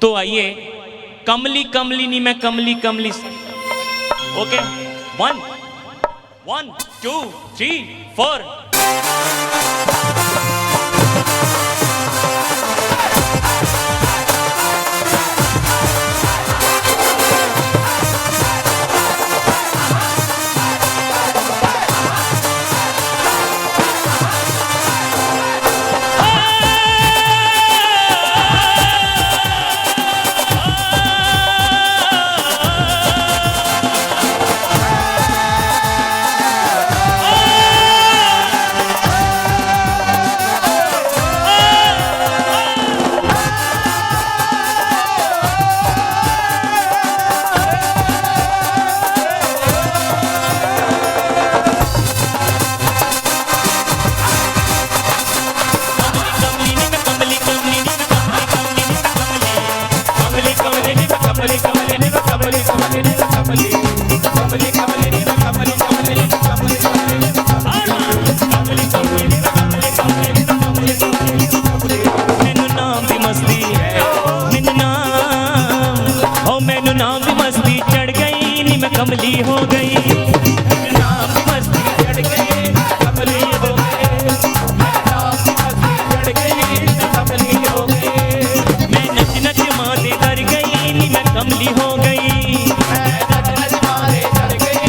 तो आइए कमली कमली नहीं मैं कमली कमली। ओके 1 1 2 3 4। कमली हो गई नाम मस्ती चढ़ गई कमली हो गई नाम मस्ती चढ़ गई कमली हो गई मैं नच नच मारे डर गई नी मैं कमली हो गई मैं नच नच मारे डर गई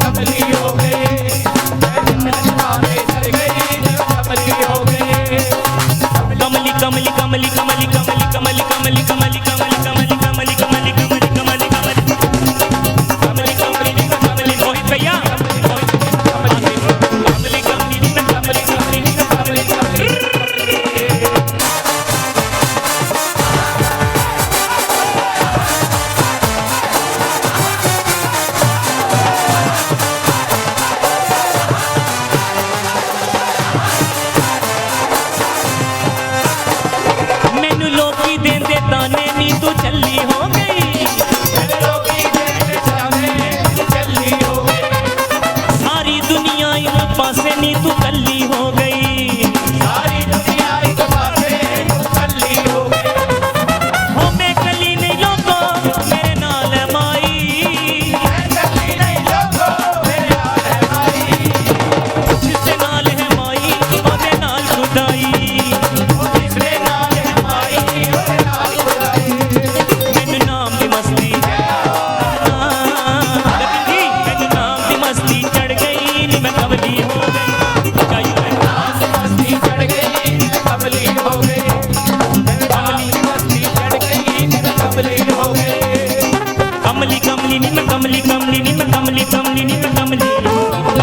कमली हो गई मैं नच नच मारे डर गई कमली हो गई कमली कमली कमली कमली कमली कमली कमली कमली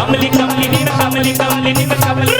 कमली कमली कमली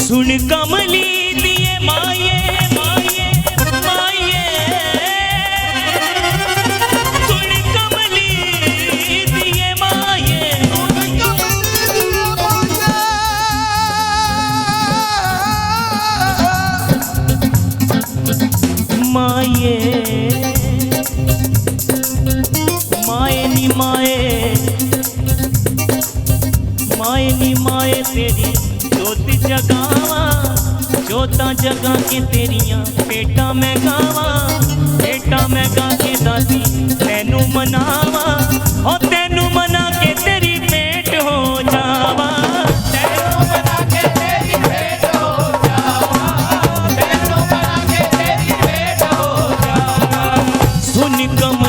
सुन कमली दिए माये माये माये सुन कमली दिए माये माये माये नी माये माये नी माये तेरी जोत जगावा जोता जगा के तेरिया बेटा मैं गावा बेटा मैं गा के दादी तेनू मनावा और तेनू मना के तेरी भेंट हो जावा तेनू मना के तेरी भेंट हो जावा तेनू मना के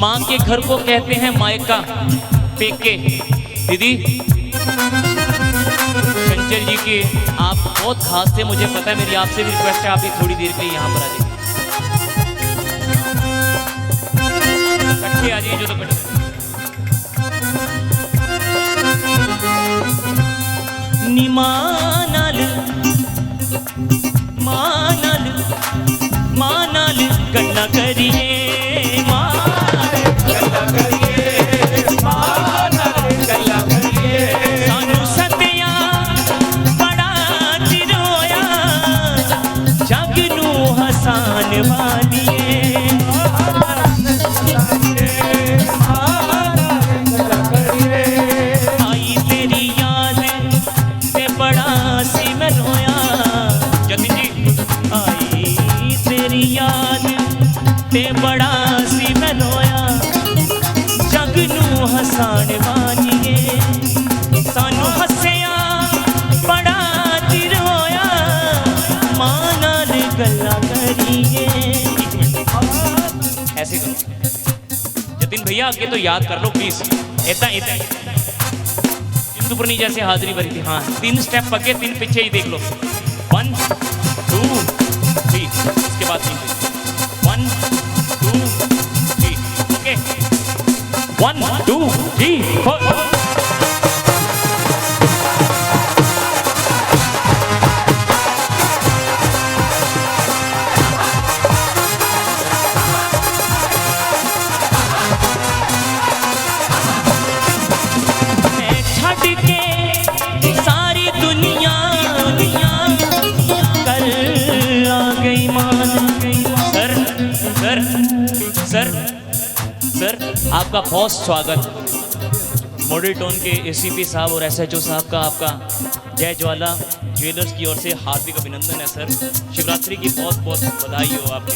माँ के घर को कहते हैं मायका, पेके। दीदी चंचल जी की आप बहुत खास थे, मुझे पता है। मेरी आपसे भी रिक्वेस्ट है, आप भी थोड़ी देर के लिए यहाँ पर आ जाइए। इकट्ठे आ जाइए जो तो इकट्ठे। निमानल मानल मानल गल्ला करिए, गल्ला करिए, गल्ला करिए। सानू सतिया बड़ा चिरोया, जग नू हसान वालिए। आई तेरी याद ते बड़ा सी मैं रोया। जतिन जी, आई तेरी याद ते बड़ा सी मैं रोया, जग नू हसान वालिए। सानू हसिया बड़ा चिरोया, मां नाल गल्ला करिए। ऐसे करो जतिन भैया, आगे तो याद कर लो प्लीज। इतना इतना इंदुपुरनी जैसे हाजिरी भरी थी। हाँ, 3 स्टेप आगे 3 पीछे ही देख लो। 1 2 3, इसके बाद 3 1 2 3। ओके, 1 2 3 4। सारी दुनिया कल आ गई मान। सर आपका बहुत स्वागत। मॉडल टाउन के एसीपी साहब और एसएचओ साहब का आपका जय ज्वाला ज्वेलर्स की ओर से हार्दिक अभिनंदन है सर। शिवरात्रि की बहुत बहुत बधाई हो आपके।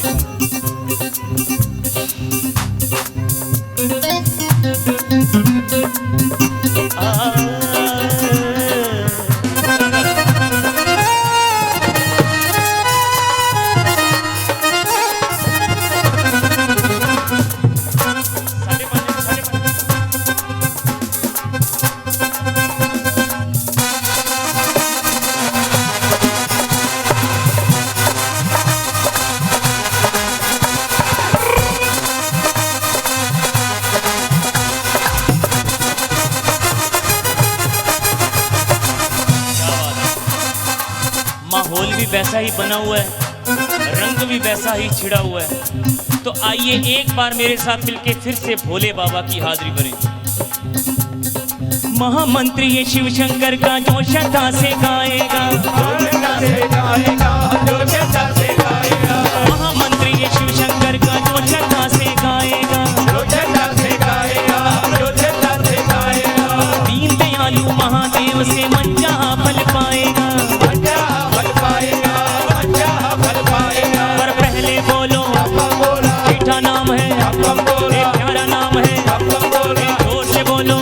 माहौल भी वैसा ही बना हुआ है, रंग भी वैसा ही छिड़ा हुआ है। तो आइए एक बार मेरे साथ मिलके फिर से भोले बाबा की हाजिरी भरें। महामंत्री ये शिव शंकर का जो श्रद्धा से गाएगा, महामंत्री ये शिव शंकर का जो श्रद्धा से गाएगा, दीन दयालु महादेव से मन जहाँ फल पाएगा। पर पहले बोलो मीठा नाम है, एक प्यारा नाम है, जोर से बोलो।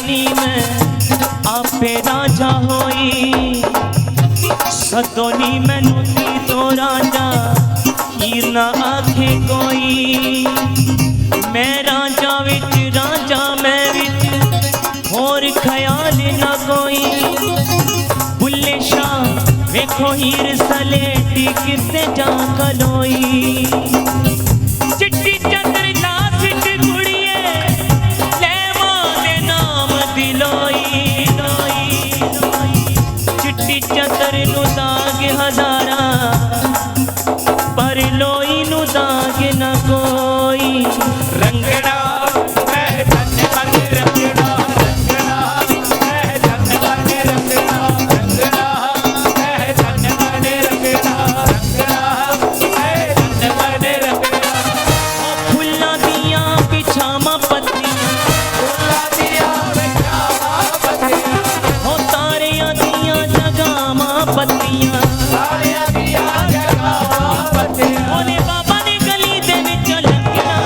नी मैं आपे राजा होई सतोनी मैनू नी तो राजा हीर ना आखे कोई मैं राजा विच राजा मैं विच होर ख्याल ना कोई बुल्ले शाह वेखो हीर सलेटी किते जा खलोई चिट्टी चंद्र लाश च कुड़िए ले मां दे नाम दिलोई चिट्टी चंद्र नु दाग हजारा पर लोई नु दाग न कोई रंगड़ा मैं धन बन रंगड़ा रंगड़ा मैं धन बन रंगड़ा रंगड़ा मैं धन बन रंगड़ा रंगड़ा मैं धन बन रंगड़ा ओ फुल्ला दिया पिछामा पत्तियां फुल्ला दिया पिछामा पत्तियां ओ तारियां दिया जगामा पत्तियां तारियां दिया जगामा पत्तियां ओने बाबा ने गली दे विच लंघना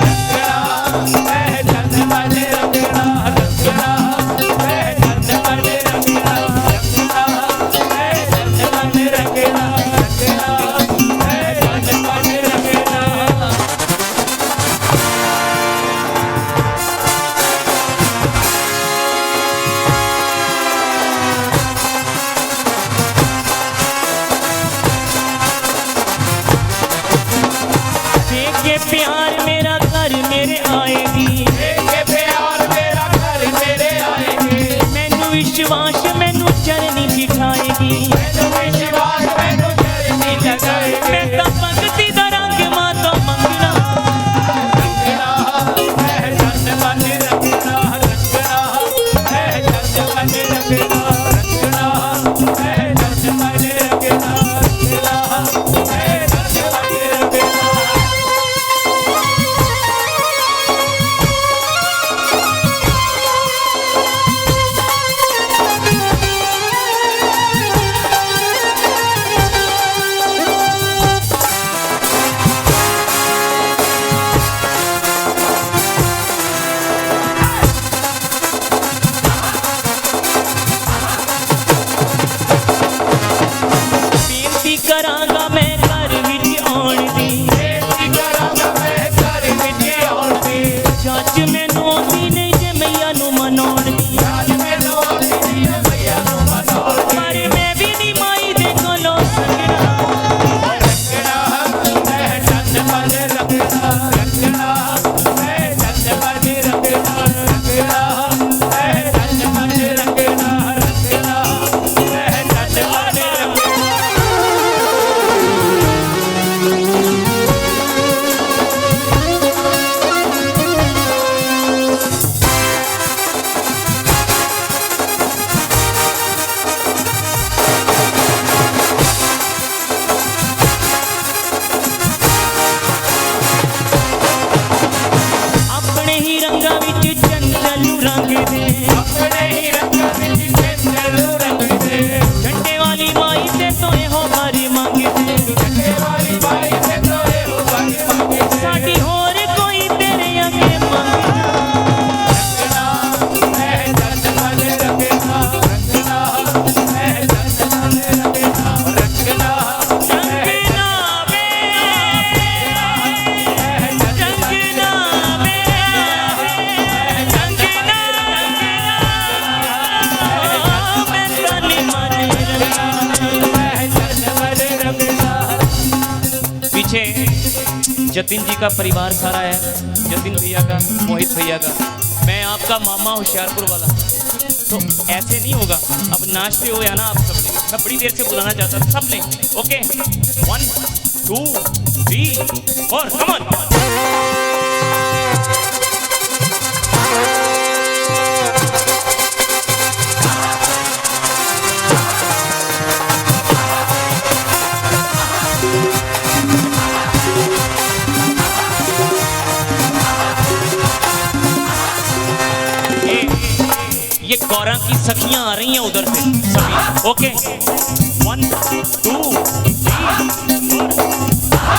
रंगड़ा मैं धन बन रंगड़ा रंगड़ा मैं धन बन रंगड़ा रंगड़ा मैं धन बन रंगड़ा रंगड़ा मैं धन बन रंगड़ा देखे प्यार मेरा घर मेरे आएगी देखे प्यार मेरा घर मेरे आएगी मैनू विश्वास मैनू चरनी बिठाएगी मैनू विश्वास मैनू चरनी लगाएगी मैं तो भगती दा रंग मां तो मंगना रंगना मैं धन बन रंगना रंगना मैं धन बन रंगना रंगना मैं धन बन रंगना रंगना मैं धन बन रंगना बेनती करांगा मैं घर विच आउण दी बेनती करांगा मैं घर विच आउण दी जज मैनू आउंदी नहीं जे मैया नू मनाउण दी जज मैनू आउंदी नहीं जे मैया नू मनाउण दी पर मैं भी नी माई दे कोलों संगना रंगना मैं धन बन रंगना रंगना मैं धन बन रंगना रंगना मैं धन बन रंगना रंगना मैं धन बन रंगना अपने ही रंगा विच चंचलू रंग दे अपने ही रंगा विच चंचलू रंग दे झंडे वाली माई ते तोए हो बारी मंगदे झंडे वाली माई ते तोए हो बारी मंगदे साडी होर कोई तेरे अगे मंगना रंगना मैं धन बन रंगना रंगना मैं धन बन रंगना रंगना रंगना वे रंगना वे रंगना मैं धन बन रंगना पीछे जतिन जी का परिवार सारा है जतिन भैया का मोहित भैया का मैं आपका मामा होशियारपुर वाला तो ऐसे नहीं होगा अब नाचते हो या ना आप सबने मैं बड़ी देर से बुलाना चाहता सबने ओके 1 2 3 4 कम ऑन ये गौरा की सखियां आ रही हैं उधर से सभी ओके 1 2 3 4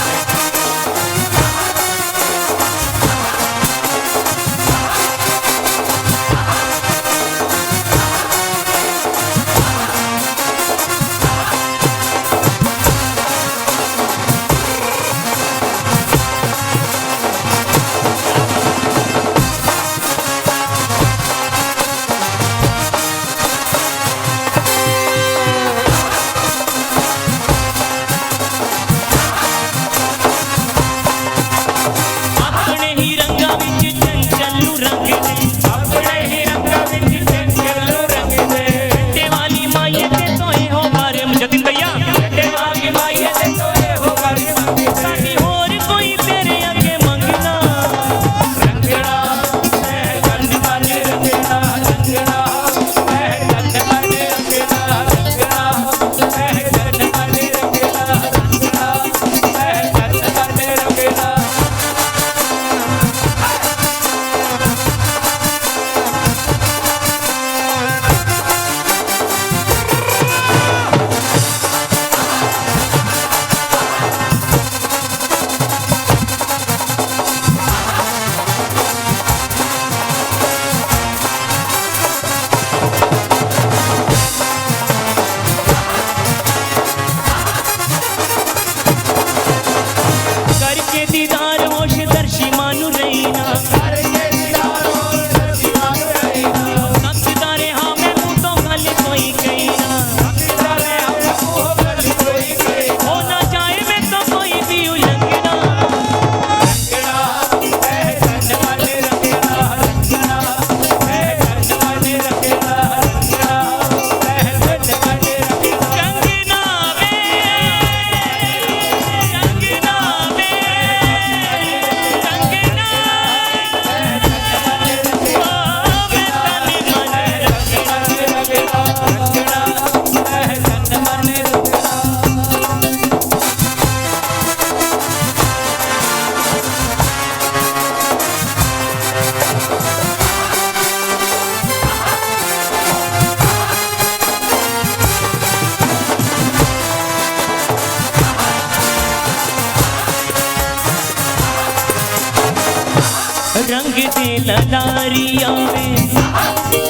रंग दे ललारिया में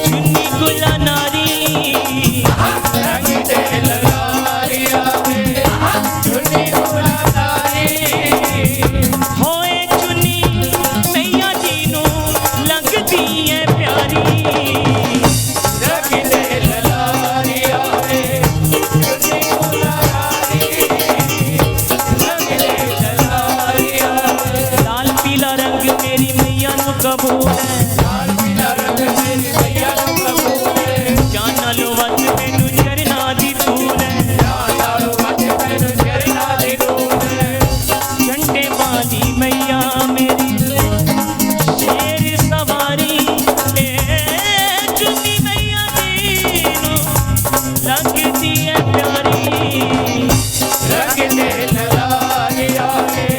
चुन्नी गुला नारी रंग दे ललारिया में चुन्नी गुला नारी होए चुन्नी मैया जी नू लगदी है प्यारी रंग दे ललारिया में चुन्नी गुला नारी रंग दे ललारिया लाल पीला रंग मेरी मैया नू कबूल है लाल पीला रंग मेरी मैया नू कबूल है जान लो वत मैनू चरना दी धूल है जान लो वत मैनू चरना दी धूल है झंडे वाली मैया मेरी शेर सवारी ए चुन्नी मैया दी नू लगदी है प्यारी रंग दे ललारिया में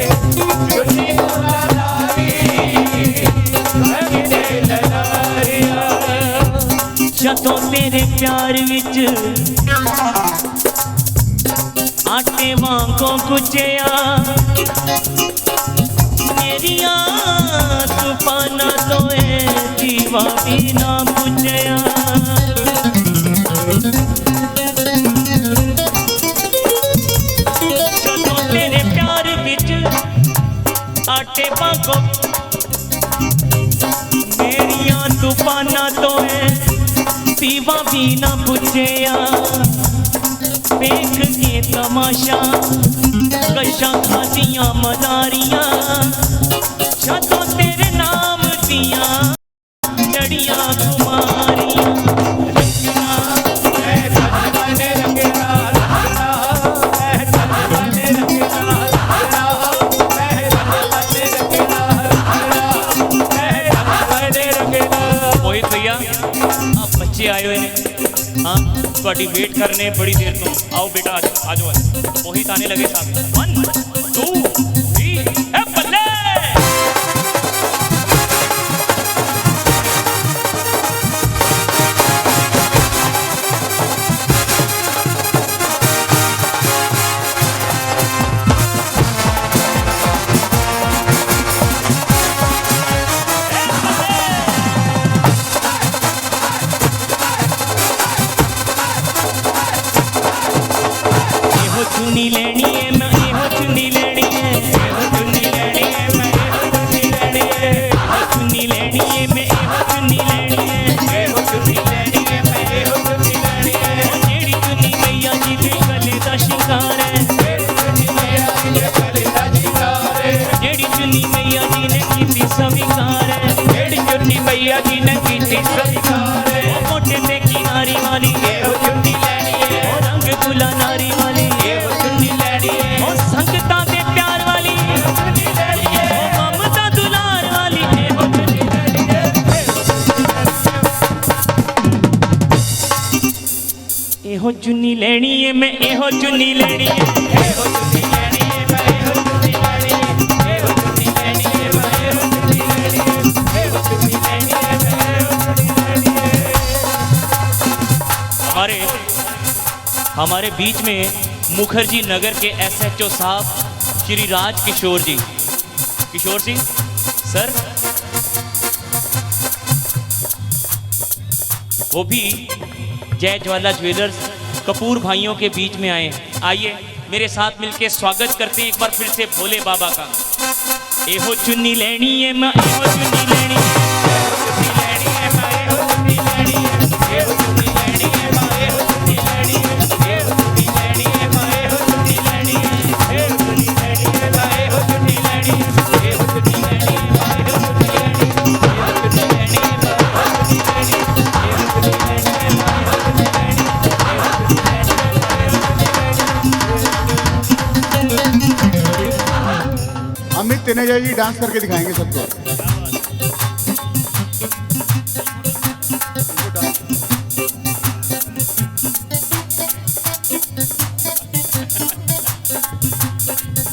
चुन्नी गुला नारी रंग दे ललारिया जदों तेरे प्यार विच आटे वांगों कुचया मेरिया तूफाना तोए दीवा भी ना बुझया जदों तेरे प्यार विच आटे वांगों मेरिया तूफाना तोए दीवा भी ना बुझया देख के तमाशा कशा खादियां मदारियां छतों तेरे नाम दियां जड़ियां कुमारियां रंगना है तजवाने रंगना रंगना है तजवाने रंगना रंगना है तजवाने रंगना रंगना है तजवाने रंगना मोहित भैया आप बच्चे आए हुए हैं हाँ थोड़ी वेट करने बड़ी देर तो आओ बेटा आ जाओ मोहित आने लगे साथ 1 2 3 ए बल्ले चुन्नी लेनी है मैं एहो चुन्नी लेनी है एहो चुन्नी लेनी है मैं एहो चुन्नी लेनी है एहो चुन्नी लेनी है मैं एहो चुन्नी लेनी है एहो चुन्नी लेनी है मैं एहो चुन्नी लेनी है जेड़ी चुन्नी मैया जी दे गले दा शिंगार है जेड़ी चुन्नी मैया जी दे गले दा शिंगार है जेड़ी चुन्नी मैया जी ने कीती स्वीकार है जेड़ी चुन्नी मैया जी ने कीती स्वीकार है मोटे ते किनारी वाली एहो चुन्नी लेनी है ओ रंग गुला नारी वाली संगता दे प्यार वाली ममता दुलार वाली एहो चुन्नी लेनी है मैं एहो चुन्नी लेनी है एहो चुन्नी लेनी है मैं एहो चुन्नी लेनी है एहो चुन्नी लेनी है मैं एहो चुन्नी लेनी है एहो चुन्नी लेनी है मैं एहो चुन्नी लेनी है हमारे बीच में मुखर्जी नगर के SHO साहब श्री राज किशोर जी किशोर सिंह सर वो भी जय ज्वाला ज्वेलर्स कपूर भाइयों के बीच में आए आइए मेरे साथ मिलके स्वागत करते हैं एक बार फिर से भोले बाबा का एहो चुन्नी लेनी है मैं एहो चुन्नी लेनी है एहो चुन्नी लेनी है मैं एहो चुन्नी लेनी है एहो चुन्नी लेनी है एहो चुन्नी लेनी है मैं एहो चुन्नी लेनी है एहो चुन्नी लेनी है मैं एहो चुन्नी लेनी है एहो चुन्नी लेनी है मैं एहो चुन्नी लेनी है एहो चुन्नी लेनी है मैं एहो चुन्नी लेनी है एहो चुन्नी लेनी है मैं एहो चुन्नी लेनी है अमित तेनेजा जी डांस करके दिखाएंगे सबको।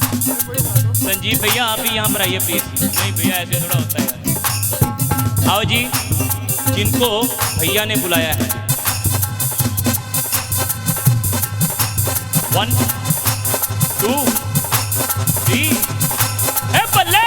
संजीव भैया आप भी यहाँ पर आइए प्लीज। नहीं भैया ऐसे थोड़ा होता है यार। आओ जी, जिनको भैया ने बुलाया है 1 2 3 ए बल्ले।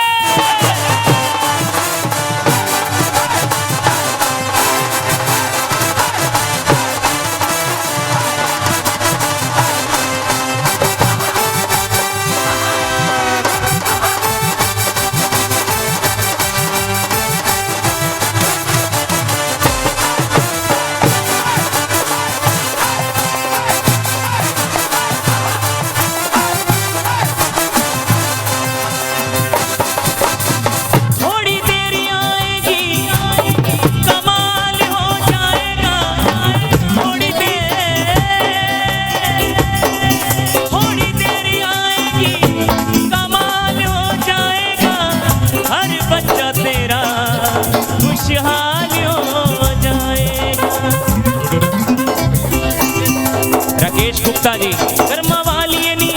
गुप्ता जी कर्मा वाली नी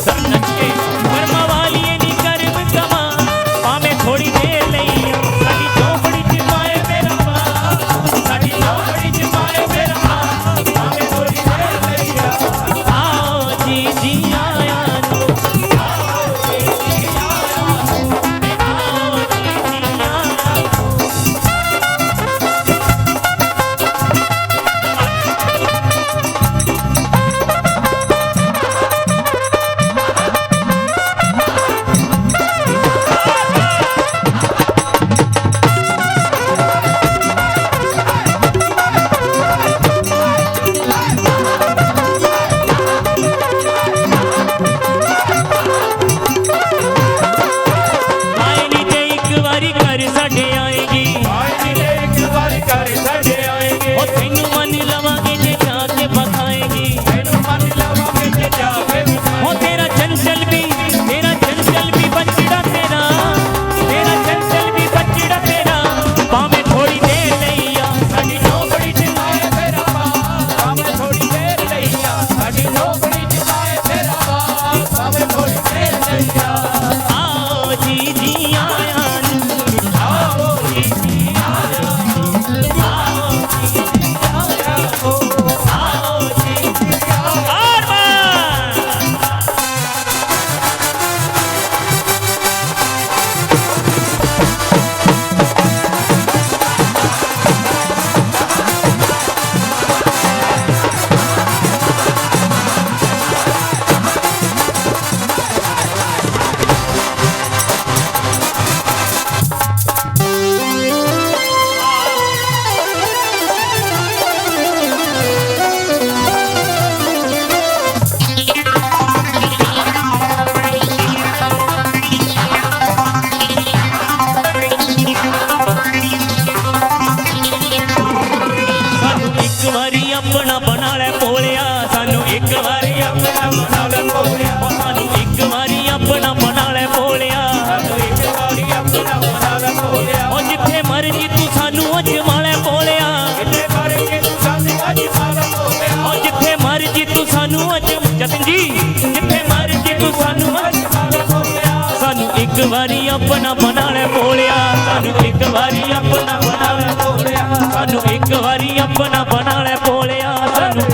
सब नचे कर्मा वाली नी कर्म कमा पावे थोड़ी देर लई साडी चौपड़ी च पाए मेरा पा साडी चौपड़ी च पाए मेरा पा पावे थोड़ी देर लई आओ जी जी आया नो आओ जी जी आया आओ जी जी आया आईनी ते एक बारी घर साडे आएगी आईनी ते एक बारी घर साडे आएगी ओ तैनू मन लवांगे जे जाके बखाएगी तैनू मन लवांगे जे जाके ओ तेरा चंचल भी बचड़ा तेरा पावे थोड़ी देर लईया साडी नौकरी च पाए तेरा पा पावे थोड़ी देर लईया साडी नौकरी च पाए तेरा पा पावे थोड़ी देर लईया आओ जी जी आया आओ जी जी आया आओ जी जी आया आओ जी जी आया सानू एक वारी अपना बना ले भोलिया सानू एक वारी अपना बना ले भोलिया सानू एक वारी अपना बना ले भोलिया सानू एक वारी अपना बना ले भोलिया ओ जिथे मर्जी तू सानू अजमा ले भोलिया जिथे मर्जी तू सानू अजमा ले भोलिया ओ जिथे मर्जी तू सानू जतन जी जिथे मर्जी तू सानू अजमा ले भोलिया सानू एक वारी अपना बना ले भोलिया सानू एक वारी अपना बना ले भोलिया सानू एक वारी अपना बना ले भोलिया सानू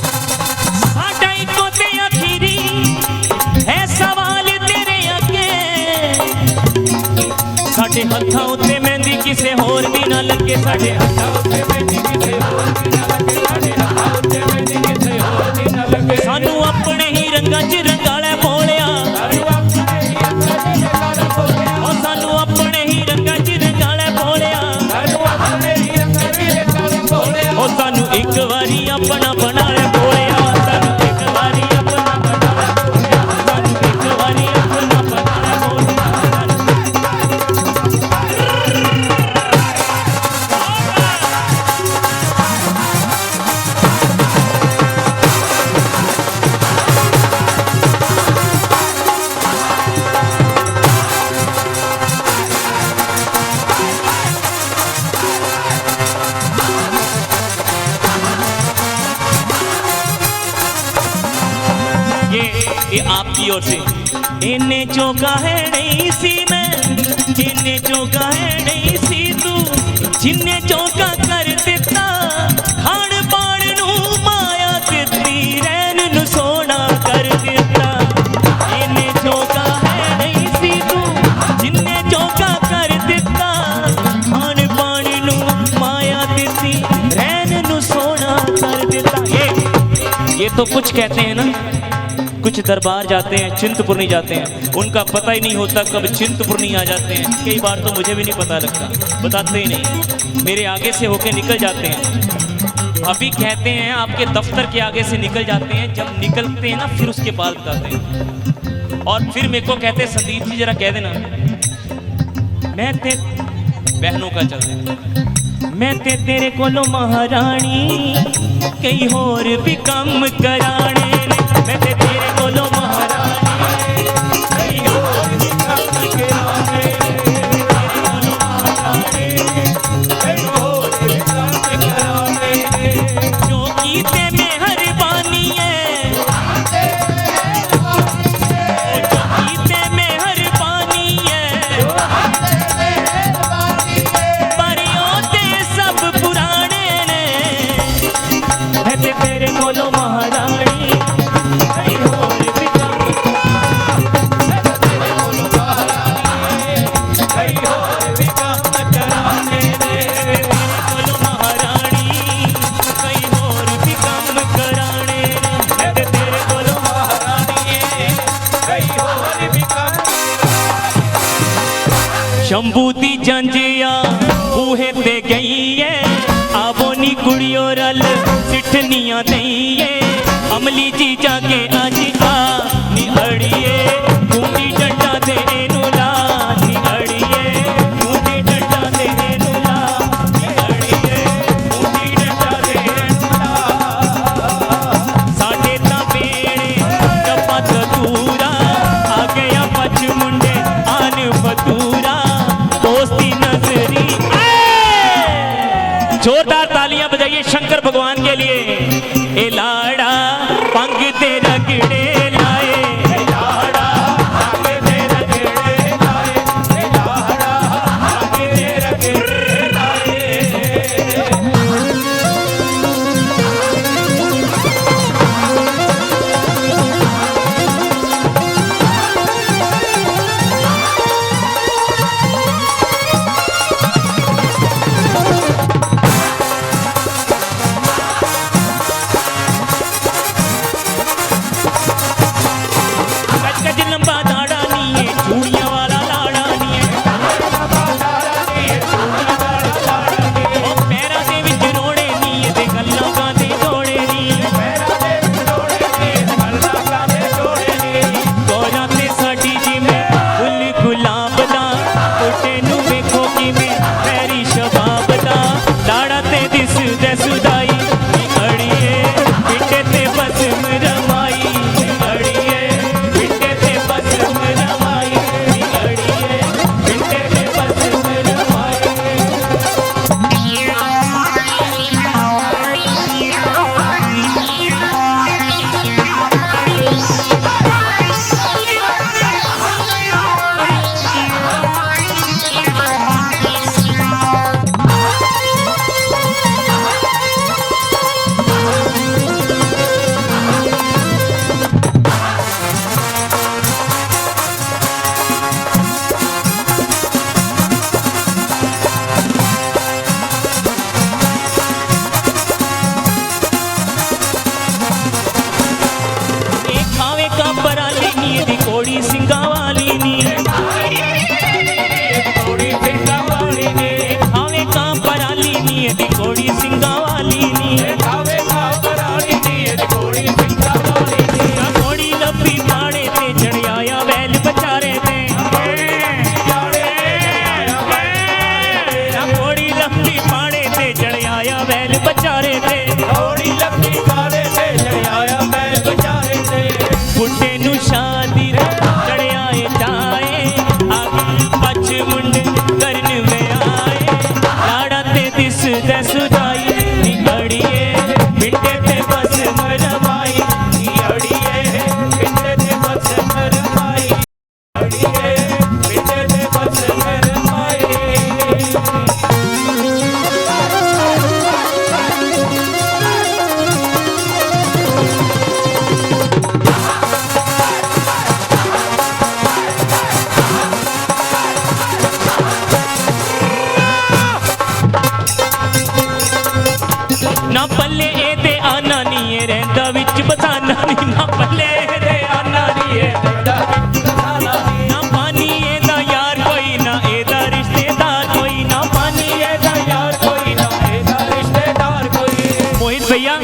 साडा इको ते आखिरी है सवाल तेरे अगे साडे हत्थां उत्ते मेहंदी किसे होर दी ना लगे साडे हत्थां उत्ते मेहंदी किसे होर दी ना लगे साडे हत्थां उत्ते मेहंदी किसे होर दी ना लगे सानू अपने ही रंगां च रंगा ले भोलिया ओ सानू अपने ही रंगां च रंगा ले भोलिया ओ सानू एक वारी अपना बना ले भोलिया सानू एक वारी अपना बना ले भोलिया सानू एक वारी अपना बना ले भोलिया ये आपकी ओर से इन्ने चौका है नहीं सी मैं इन्ने चौका है नहीं सी तू जिन्ने चौका कर दिता खाण पाण नू माया दित्ती रैन नू सोना कर दिता इन्ने चौका है नहीं सी तू जिन्ने चौका कर दिता खाण पाण नू माया दित्ती रैन नू सोना कर दिता ये तो कुछ कहते हैं ना कुछ दरबार जाते हैं चिंतपूर्णी जाते हैं उनका पता ही नहीं होता कब चिंतपूर्णी आ जाते हैं कई बार तो मुझे भी नहीं पता लगता बताते ही नहीं मेरे आगे से होके निकल जाते हैं अभी कहते हैं आपके दफ्तर के आगे से निकल जाते हैं जब निकलते हैं ना फिर उसके बाद बताते हैं और फिर मेरे को कहते हैं संदीप जी जरा कह देना मैं ते बहनों का चल रहा मैं ते तेरे कोलों महारानी कई होर भी कम कराने ने। मैं ते तेरे कोलों महारानी कई होर भी कम कराने ने। तेरे कोलों महारानी कई होर भी कम कराने ने। जो कीते मेहरबानी है जो कीते मेहरबानी है परियों ते सब पुराने ने। मैं ते तेरे कोलों महारानी कई होर भी कम मैं ते तेरे कोलों महारानी कई होर भी कम कराने ने। तेरे कोलों महारानी कई होर भी कम कराने ने। मैं ते तेरे कोलों महारानी कई होर भी कम। शंभू दी जंजिया बूहे ते गई है आवो नी कुड़ियो रल सिठनियां दईए। अमली जी जाके आज आ नी अड़िए बूंदी डंडा दे एनू ला नी अड़िए बूंदी डंडा दे एनू ला नी अड़िए बूंदी डंडा दे एनू ला। साडे तां बेड़े टप्पा तूरा आ गया पच मुंडे आन फतूरा दोस्ती नजरी। जोरदार तालियां बजाइए शंकर भगवान के लिए। ए लाड़ा पंग दे रगड़े लाए ए लाड़ा पंग दे रगड़े लाए ए लाड़ा पंग दे रगड़े लाए। गज गज लंबा दाड़ा नी है चूड़ियां वाला लाड़ा नी है। ओ पैरां दे विच रोड़े नी है ते गल्लां गांदे जोड़े नी। गोरा ते साडी जिवें फुल गुलाब दा कोटे नू वेखो किवें पैरी शबाब दा। लाड़ा ते दिसदे सुदाई नी अड़िए पिंडे ते बसम रमाई नी अड़िए पिंडे ते बसम रमाई नी अड़िए पिंडे ते बसम रमाई। एक खावे का पराली नी दी कोड़ी सिंगा वाली नी। कोड़ी सिंगा वाली नी खावे का पराली नी दी कोड़ी सिंगा वाली नी। खावे का पराली नी दी कोड़ी सिंगा वाली नी। कोड़ी लपी पाड़े ते चढ़ियाया बैल बचारे ते कोड़ी लपी पाड़े ते चढ़ियाया बैल बचारे ते कोड़ी लपी पाड़े ते चढ़ियाया बैल बचारे ते। बुड्ढे नू शादी चढ़िया जाए आगे पच मुंड करन में आए। लाड़ा ते दिस दे सुदाई नी अड़िए पिंडे ते बस मरमाई नी अड़िए पिंडे ते बस मरमाई अड़िए पिंडे ते बस मरमाई। ना पल्ले ए ते आना नी ए रहंदा विच बसाना नी। ना पल्ले ए ते आना नी ए रहंदा विच बसाना नी। ना पानी ए दा यार कोई ना ए दा रिश्तेदार कोई। ना पानी ए दा यार कोई ना ए दा रिश्तेदार कोई। मोहित भैया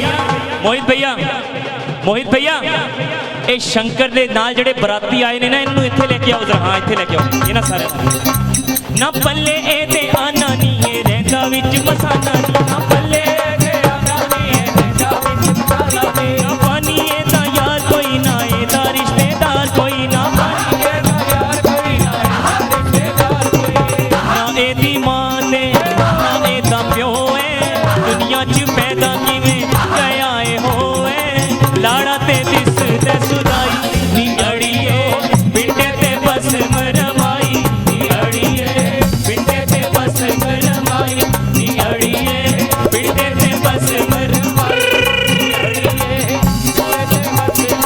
मोहित भैया ए शंकर दे नाल जेड़े बराती आए ने ना इन्नू इत्थे लेके आओ जरा। हाँ इत्थे लेके आओ ये ना सारे। ना पल्ले ए ते आना नी ए रहंदा विच मसाना ना पल्ले पानी दा यार कोई ना एदा रिश्तेदार कोई ना ना एदी मां ने ना एदा प्यो है दुनिया च पैदा किवें गया है होए लाड़ा ते दिस ते सुदाई नी अड़िए बिंडे ते बस मरमाई नी अड़िए बिंडे ते बस मरमाई नी अड़िए बिंडे ते बस मरमाई नी अड़िए बिंडे ते बस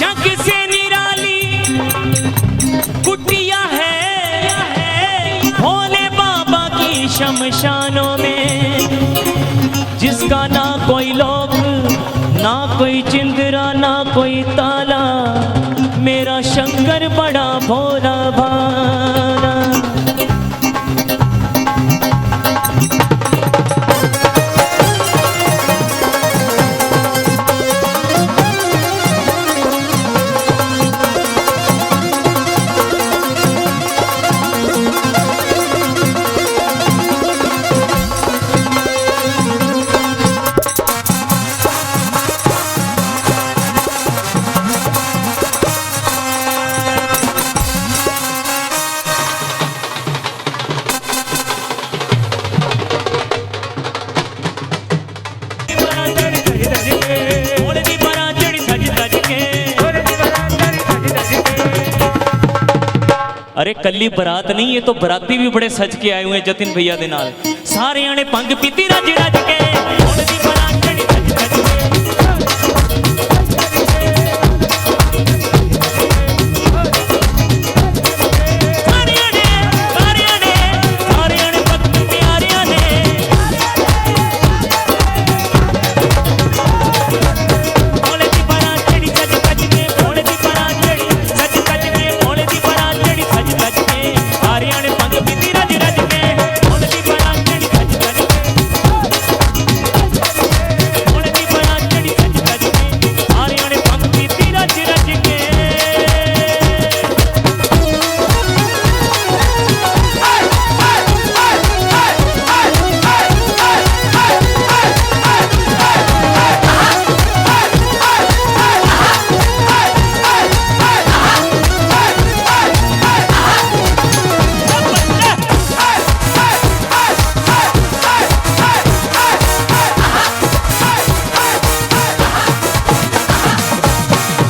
जग से निराली कुटिया है भोले बाबा की शमशानों में जिसका ना कोई लोग ना कोई चिंदरा ना कोई ताला मेरा शंकर बड़ा भोला भाला अरे कल्ली बरात नहीं ये तो बराती भी बड़े सज के आए हुए हैं जतिन भैया दे नाल सारे आने पंग पीती रज रज के हुण दी बरात जड़ी सज सज के सारे आने भक्ति प्यारियां ने हुण दी बरात जड़ी सज सज के हुण दी बरात जड़ी सज सज के हुण दी बरात जड़ी सज सज के सारे आने पंग पीती रज रज के हुण दी बरात जड़ी सज सज के हुण दी बरात जड़ी सज सज के सारे आने पंग पीती रज रज के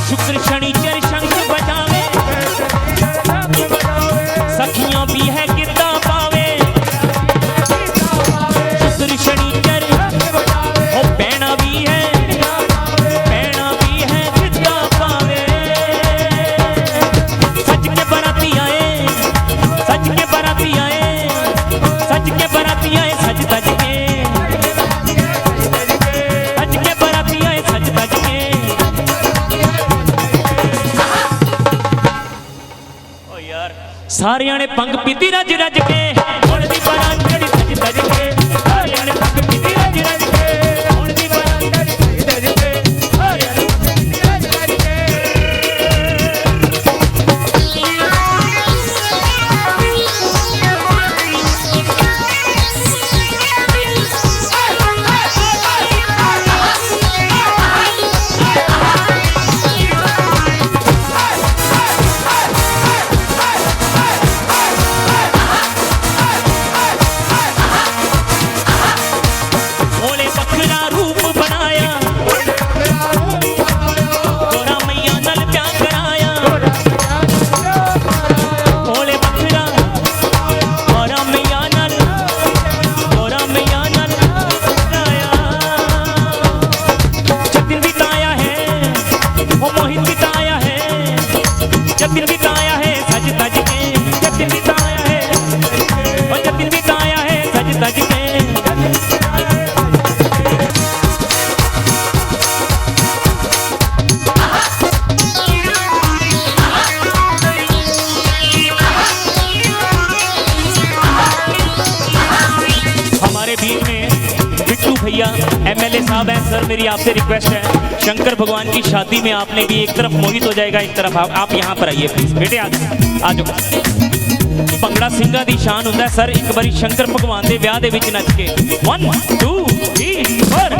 शुक्र शनिचर शंख बजावे सखियां भी है गिद्दा पावे शुक्र शनिचर ओ पैना भी है गिद्दा पावे सच के बराती आए सच के बराती आए सच के बराती आए सच सच के सच के बराती आए सच सच के ओ यार सारे आने पंग पीती रज रज के हुण दी बरात जड़ी सज सज के सारे आने पंग पीती रज रज के हुण दी बरात जड़ी सज सज के सारे आने पंग पीती रज रज के मेरी आपसे रिक्वेस्ट है, शंकर भगवान की शादी में आपने भी एक तरफ मोहित हो जाएगा, एक तरफ आप यहाँ पर आइए प्लीज बेटे, आ जाओ। ਭੰਗੜਾ ਸਿੰਘਾਂ ਦੀ ਸ਼ਾਨ ਹੁੰਦਾ ਸਰ, ਇੱਕ ਵਾਰੀ ਸ਼ੰਕਰ ਭਗਵਾਨ ਦੇ ਵਿਆਹ ਦੇ ਵਿੱਚ ਨੱਚ ਕੇ 1 2 3 4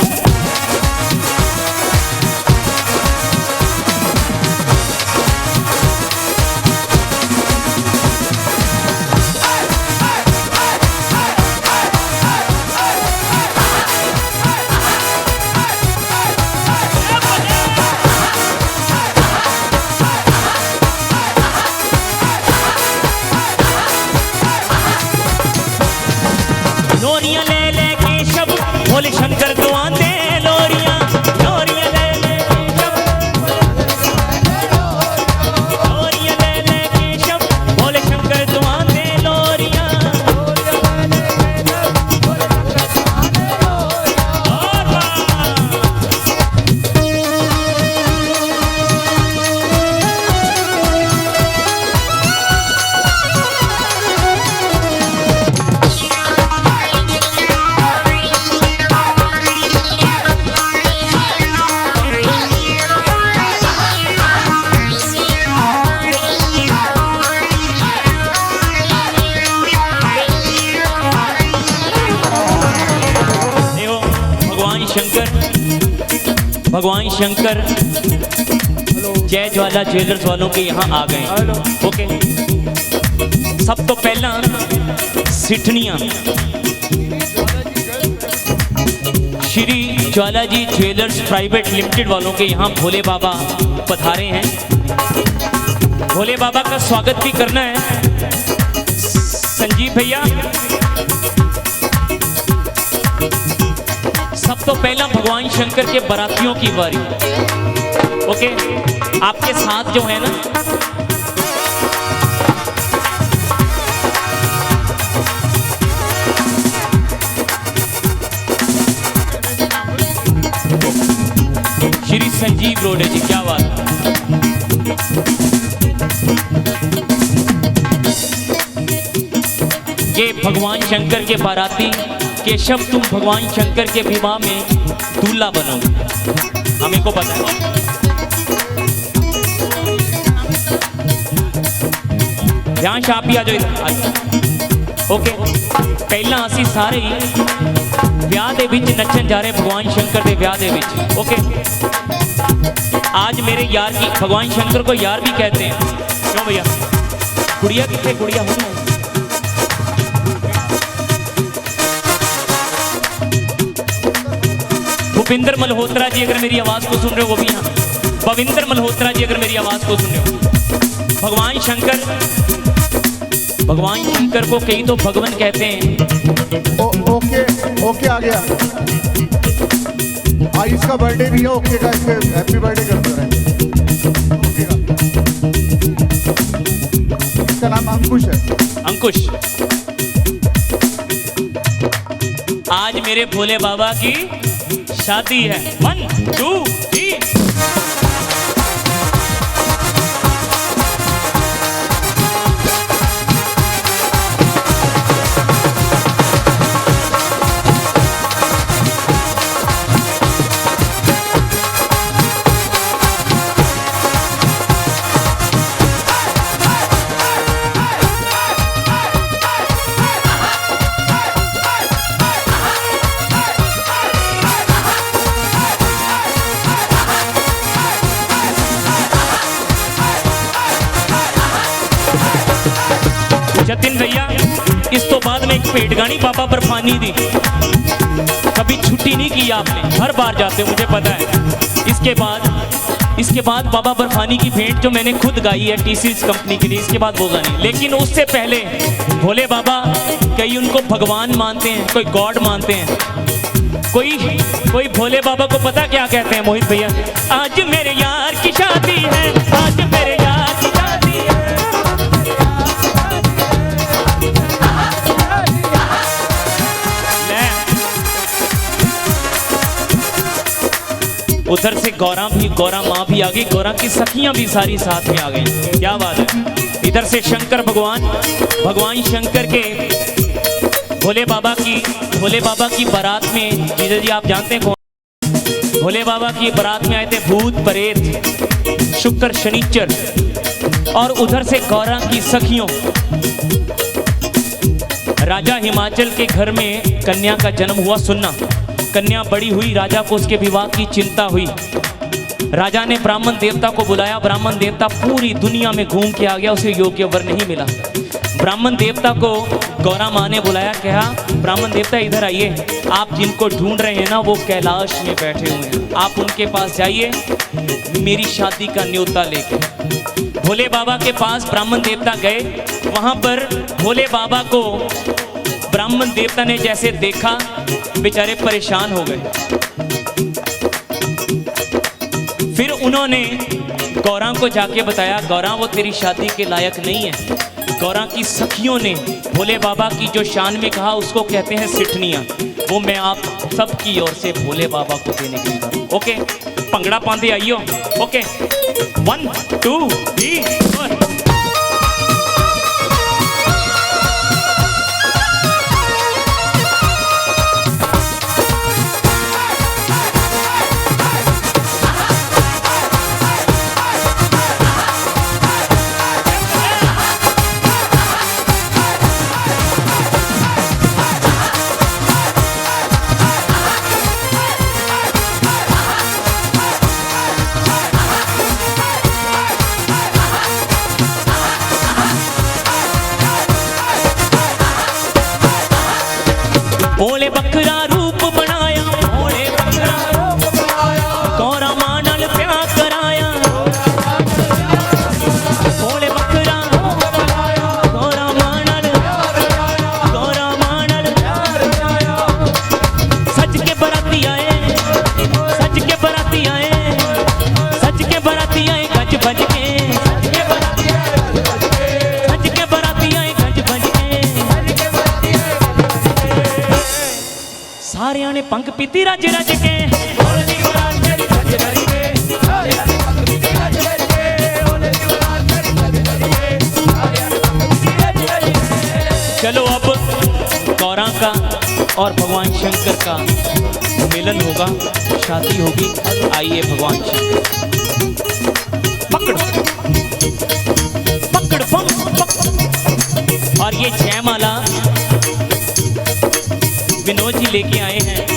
लोरियां ले ले के शब भोले शंकर को आंदे, लोरियां लोरियां ले ले के शब, लोरियां ले ले के शब भोले शंकर को आंदे, लोरियां और वाह। भगवान शंकर जय ज्वाला ज्वेलर्स वालों के यहाँ आ गए। ओके, सब तो पहला सिठनिया Shri Jwala ji jewellers private limited वालों के यहाँ भोले बाबा पधारे हैं। भोले बाबा का स्वागत भी करना है संजीव भैया। सब तो पहला भगवान शंकर के बारातियों की बारी। ओके, आपके साथ जो है ना श्री संजीव रोडे जी, क्या बात। ये भगवान शंकर के बाराती केशव, तुम भगवान शंकर के विवाह में दूल्हा बनोगे, हमें को पता है। ध्यान से आप भी आ जाओ इधर। ओके, पहला असी सारे ही ਵਿਆਹ ਦੇ ਵਿੱਚ नचन जा रहे भगवान शंकर के ਵਿਆਹ ਦੇ ਵਿੱਚ। ओके, आज मेरे यार की भगवान शंकर को यार भी कहते हैं, क्यों भैया? गुड़िया कितने गुड़िया हो? भूपिंदर मल्होत्रा जी अगर मेरी आवाज को सुन रहे हो, वो भी यहाँ। भविंदर मल्होत्रा जी अगर मेरी आवाज को सुन रहे हो। भगवान शंकर को कई तो भगवान कहते हैं। ओके ओके, आ गया। आज इसका बर्थडे भी है, ओके का इसके हैप्पी बर्थडे करते रहेंगे। ओके का इसका नाम अंकुश है। अंकुश, आज मेरे भोले बाबा की शादी है। 1 2 3 जतिन भैया, इस तो बाद में एक पेटगानी बाबा बर्फानी दी, कभी छुट्टी नहीं की आपने, हर बार जाते हो मुझे पता है। इसके बाद बाबा बर्फानी की भेंट जो मैंने खुद गाई है टीसीएस कंपनी के लिए, इसके बाद वो गानी। लेकिन उससे पहले भोले बाबा, कई उनको भगवान मानते हैं, कोई गॉड मानते हैं, कोई भोले बाबा को पता क्या कहते हैं मोहित भैया? आज मेरे यार की शादी है, आज मेरे यार की शादी है। उधर से गौरा माँ भी आ गई, गौरा की सखियां भी सारी साथ में आ गई। क्या बात है। इधर से शंकर भगवान शंकर के भोले बाबा की बारात में जीजा जी आप जानते हैं कौन? भोले बाबा की बारात में आए थे भूत प्रेत, शुक्र शनिचर, और उधर से गौरा की सखियों। राजा हिमाचल के घर में कन्या का जन्म हुआ। सुनना, कन्या बड़ी हुई, राजा को उसके विवाह की चिंता हुई। राजा ने ब्राह्मण देवता को बुलाया। ब्राह्मण देवता पूरी दुनिया में घूम के आ गया, उसे योग्य वर नहीं मिला। ब्राह्मण देवता को गौरा माँ ने बुलाया, कहा ब्राह्मण देवता इधर आइए, आप जिनको ढूंढ रहे हैं ना वो कैलाश में बैठे हुए हैं, आप उनके पास जाइए मेरी शादी का न्योता लेके। भोले बाबा के पास ब्राह्मण देवता गए। वहां पर भोले बाबा को ब्राह्मण देवता ने जैसे देखा, बेचारे परेशान हो गए। फिर उन्होंने गौरा को जाके बताया, गौरा वो तेरी शादी के लायक नहीं है। गौरा की सखियों ने भोले बाबा की जो शान में कहा उसको कहते हैं सिठनियाँ, वो मैं आप सबकी ओर से भोले बाबा को देने के लिए। ओके, पंगड़ा पांदे आइयो। ओके, 1 2 3 4। भोले बकरा रूप बनाया, भोले बकरा रूप बनाया, गौरा मां नाल प्यार कराया। भोले बकरा रूप बनाया, गौरा मां नाल प्यार कराया, गौरा मां नाल प्यार कराया। सज के बराती आए, सज के बराती आए, सज के बराती आए गज बज के, सज के बराती आए गज बज के, सज के बराती आए गज बज के, सज के बराती आए गज बज के। सारियां ने पंख पीती रज रज के, भोले दी बारात तेरी रज रज के, सारियां ने पंख पीती रज रज के, भोले दी बारात तेरी रज रज के, सारियां ने पंख पीती रज रज के। चलो अब गौरा का और भगवान शंकर का मिलन होगा, शादी होगी। आइए भगवान शंकर, पकड़ पकड़ पकड़। और ये जयमाला विनोद जी लेके आए हैं।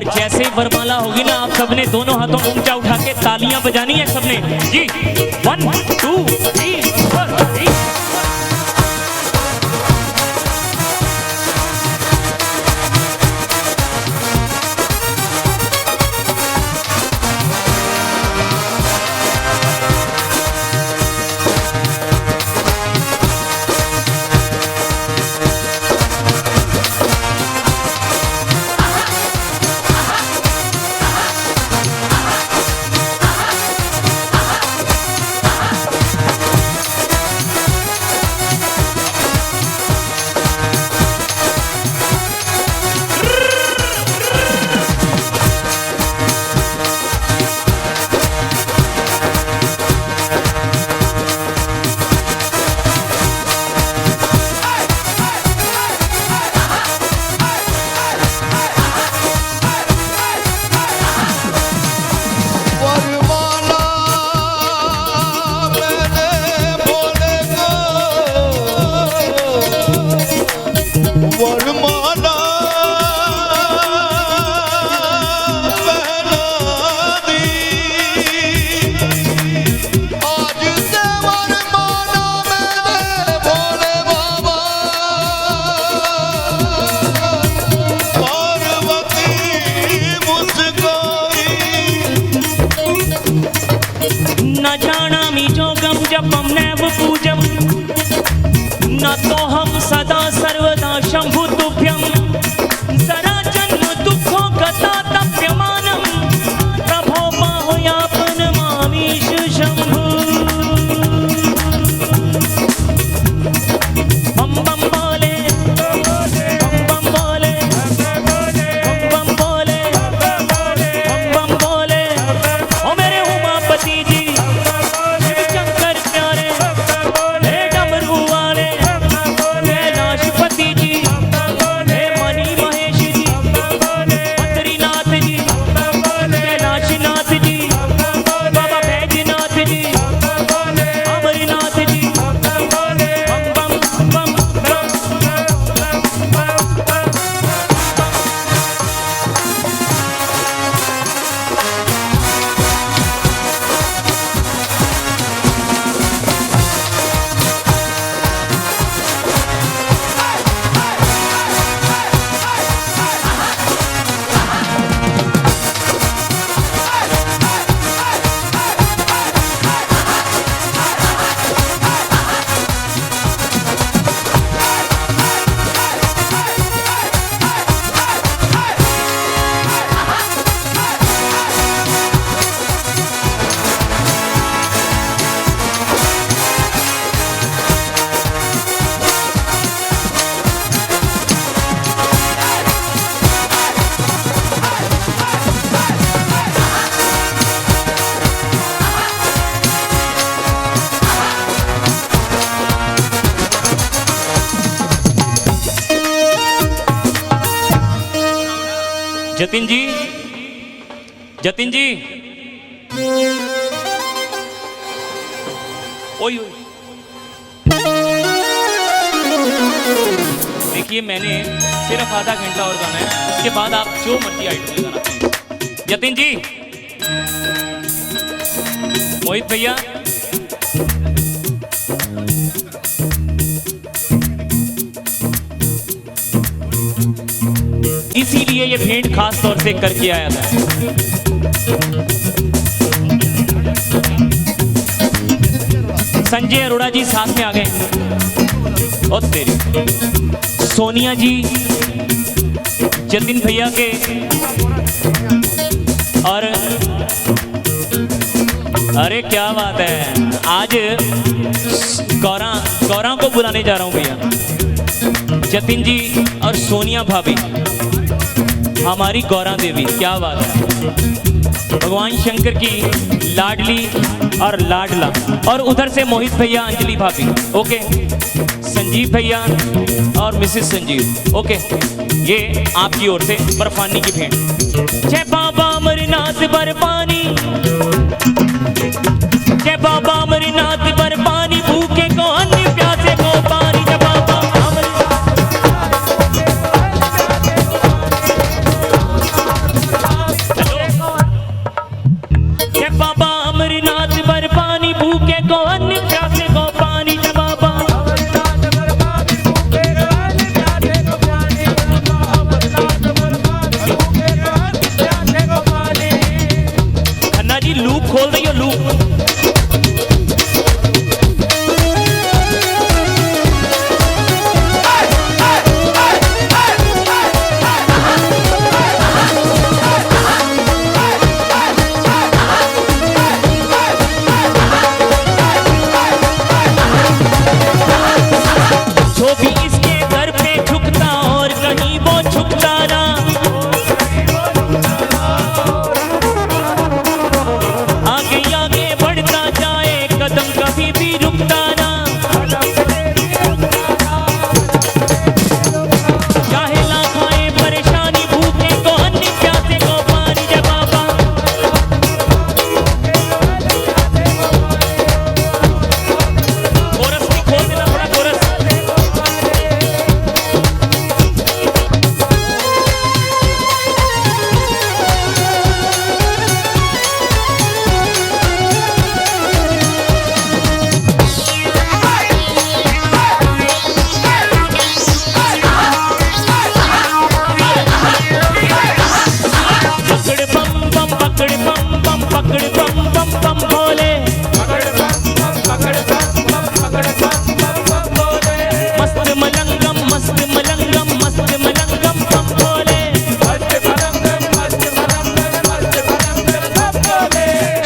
जैसे वरमाला होगी ना, आप सबने दोनों हाथों ऊंचा उठा के तालियां बजानी है सबने जी। 1 2 3 4। न जाना मी जोगम जपम नैव पूजम नतोऽहं सदा सर्वदा शंभु तुभ्यं जरा जन्म दुःखों गतातप्यमानं प्रभो बाहुयापनमामीश शंभु बम बम बोले बम बम बोले बम बम बोले बम बम बोले ओ मेरे उमापति जी शिव शंकर प्यारे हे डमरू वाले कैलाशपति जी हे मणि महेश जी बद्रीनाथ जी कैलाशनाथ जी बाबा बैजनाथ जी अमरनाथ जी बम बम बम बम जतिन जी जतिन जी ओए ओए देखिए मैंने सिर्फ आधा घंटा और गाना है, उसके बाद आप जो मर्जी आइटम गाना प्लीज। जतिन जी, मोहित भैया, इसीलिए ये भेंट खास तौर से करके आया था। संजय अरोड़ा जी साथ में आ गए और तेरी सोनिया जी जतिन भैया के और अरे क्या बात है, आज गौरा को बुलाने जा रहा हूं भैया। जतिन जी और सोनिया भाभी, हमारी गौरा देवी, क्या बात है, भगवान शंकर की लाडली और लाडला। और उधर से मोहित भैया, अंजलि भाभी, ओके, संजीव भैया और मिसेस संजीव, ओके, ये आपकी ओर से बर्फानी की भेंट। जय बाबा अमरनाथ बर्फानी, जय बाबा अमरनाथ बर्फानी, भूखे को अन्न प्यासे को पानी। जय बाबा जय बाबा अमरनाथ बर्फानी, भूखे को अन्न प्यासे को पानी। जय बाबा खन्ना जी लूप खोल रही हो, लूप। जो भी इसके घर पे झुकता और कहीं वो झुकता ना, आगे आगे बढ़ता जाए, कदम कभी भी रुकता ना। चाहे लाख आए परेशानी, भूखे को अन्न प्यासे को पानी। जय बाबा कोरस भी खोल देना, थोड़ा कोरस। मस्त मलंगम बम भोले।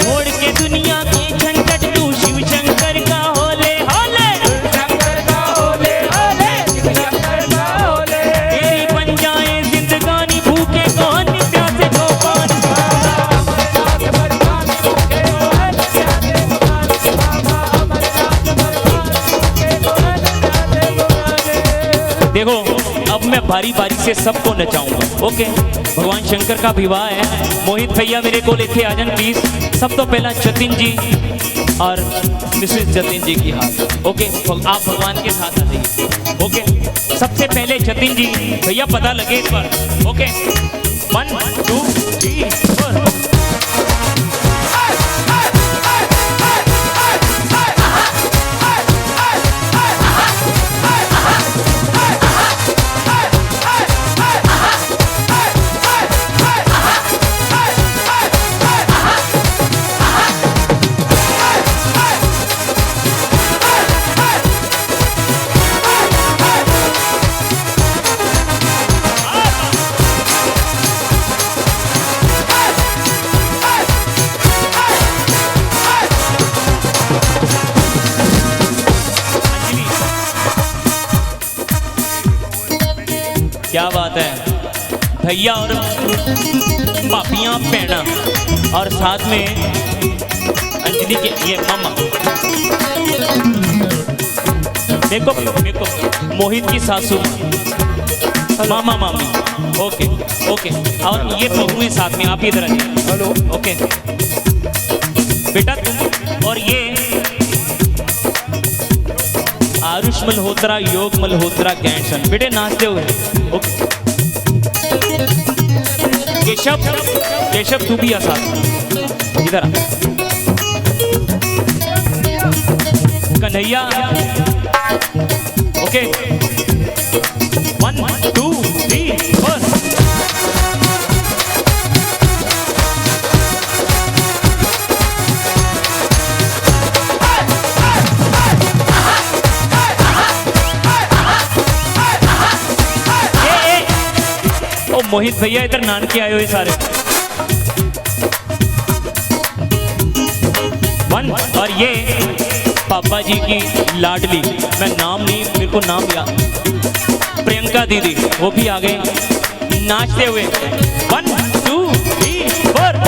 छोड़ के दुनिया के झंझट तू शिव शंकर का होले होले। तेरी बन जाए जिंदगानी भूखे कौन प्यासे को पानी। देखो अब मैं बारी बारी से सबको नचाऊंगा, ओके। भगवान शंकर का विवाह है। मोहित भैया मेरे को लेके आ जान प्लीज। सब तो पहला जतिन जी और मिसेस जतिन जी की हाथ, ओके। आप भगवान के साथ आ जाइए, ओके। सबसे पहले जतिन जी भैया पता लगे इस बार, ओके। 1 2 3 4। क्या बात है भैया और पापियां पैना और साथ में अंजलि के ये मामा। देखो मोहित की सासू मामा मामी, ओके ओके। और ये बहू है साथ में, आप इधर आइए। हेलो, ओके बेटा तुम और ये आरुष मल्होत्रा, योग मल्होत्रा ग्रैंडसन, बेटे नाचते हुए, ओके। केशव तू भी आ साथ, इधर आ। कन्हैया, ओके। 1 2 3 4। मोहित भैया इधर नान के आए हुए सारे। 1 और ये पापा जी की लाडली, मैं नाम नहीं, मेरे को नाम याद, प्रियंका दीदी, वो भी आ गए नाचते हुए। 1 2 3 4।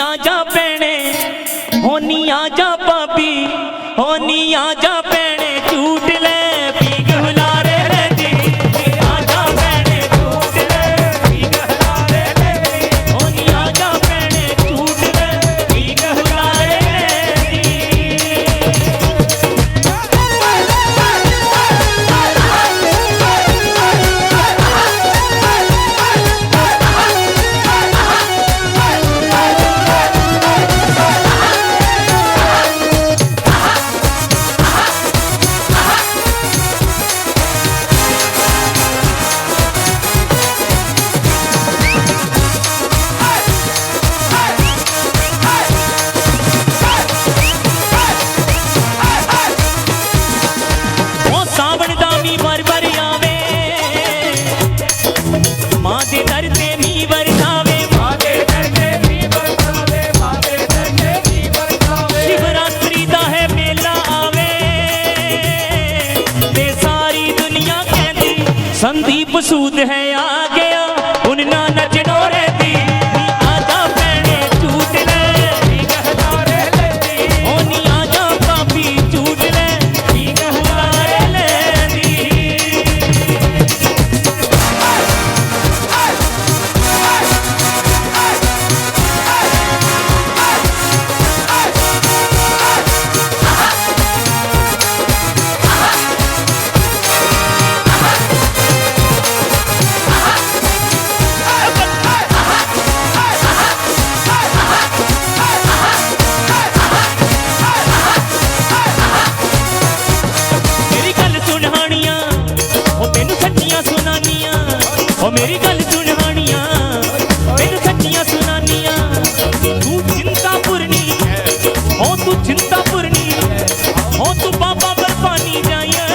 आजा भैणे होनी आजा पापी होनी आजा भैणे झूठ ले पीग हुलारे दी आजा भैणे झूठ ले पीग हुलारे दी होनी आजा भैणे झूठ ले पीग हुलारे मेरी गल सुन हानिया मैनू सच्चियां सुनानिया तू चिंता पुरनी है ओ तू चिंता पुरनी है ओ तू बाबा बर्फानी जाइए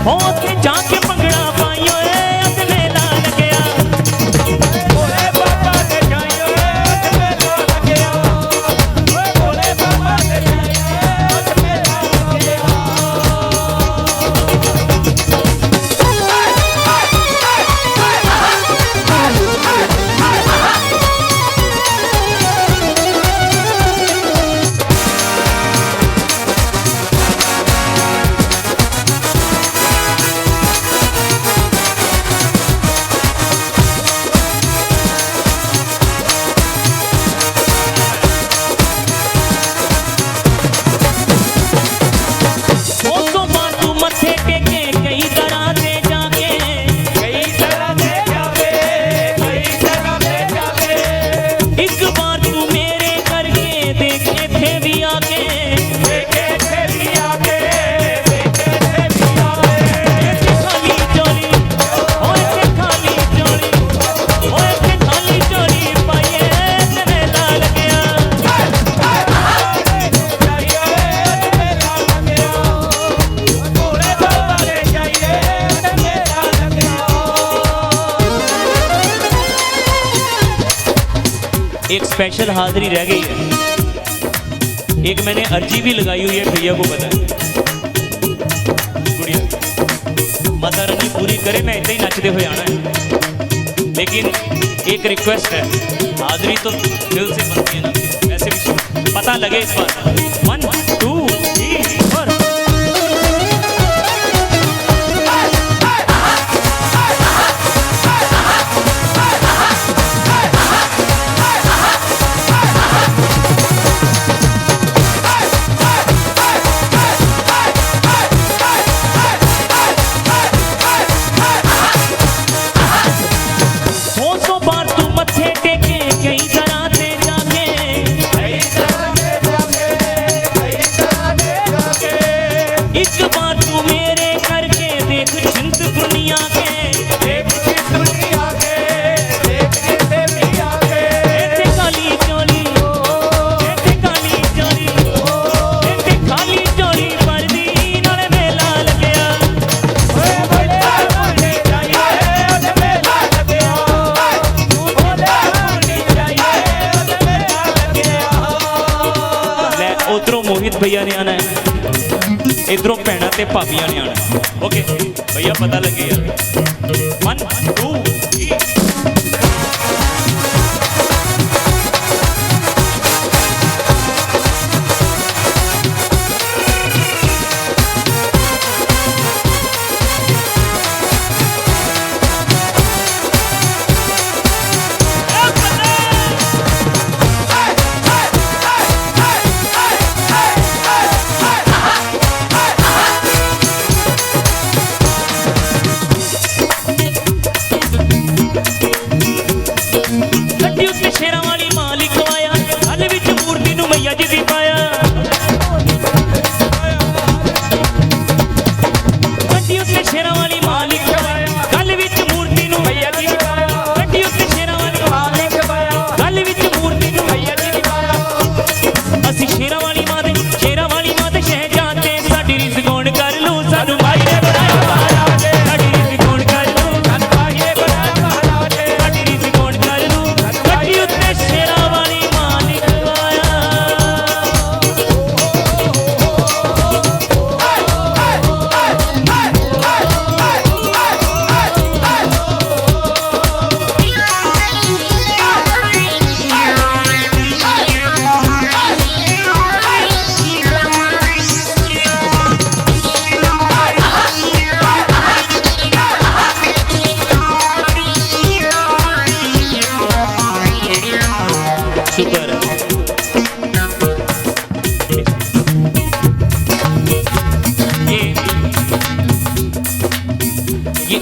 ओथे जाके पंगड़ा पाइयो अज मेला लगया भोले बाबा दे जाइयो अज मेला लगया ओए भोले बाबा दे जाइयो अज मेला लगया एक स्पेशल हाजिरी रह गई है एक मैंने अर्जी भी लगाई हुई है भैया को पता है गुड़िया माता रानी पूरी करे मैं इतना ही नचते हुए आना है लेकिन एक रिक्वेस्ट है हाजिरी तो दिल से बनती है ना वैसे भी पता लगे इस बात 1 2 3 4 उधरों मोहित भैया ने आना है इधरों भैणा ते भाभियां ने आना है ओके भैया पता लगे यार 1 2 3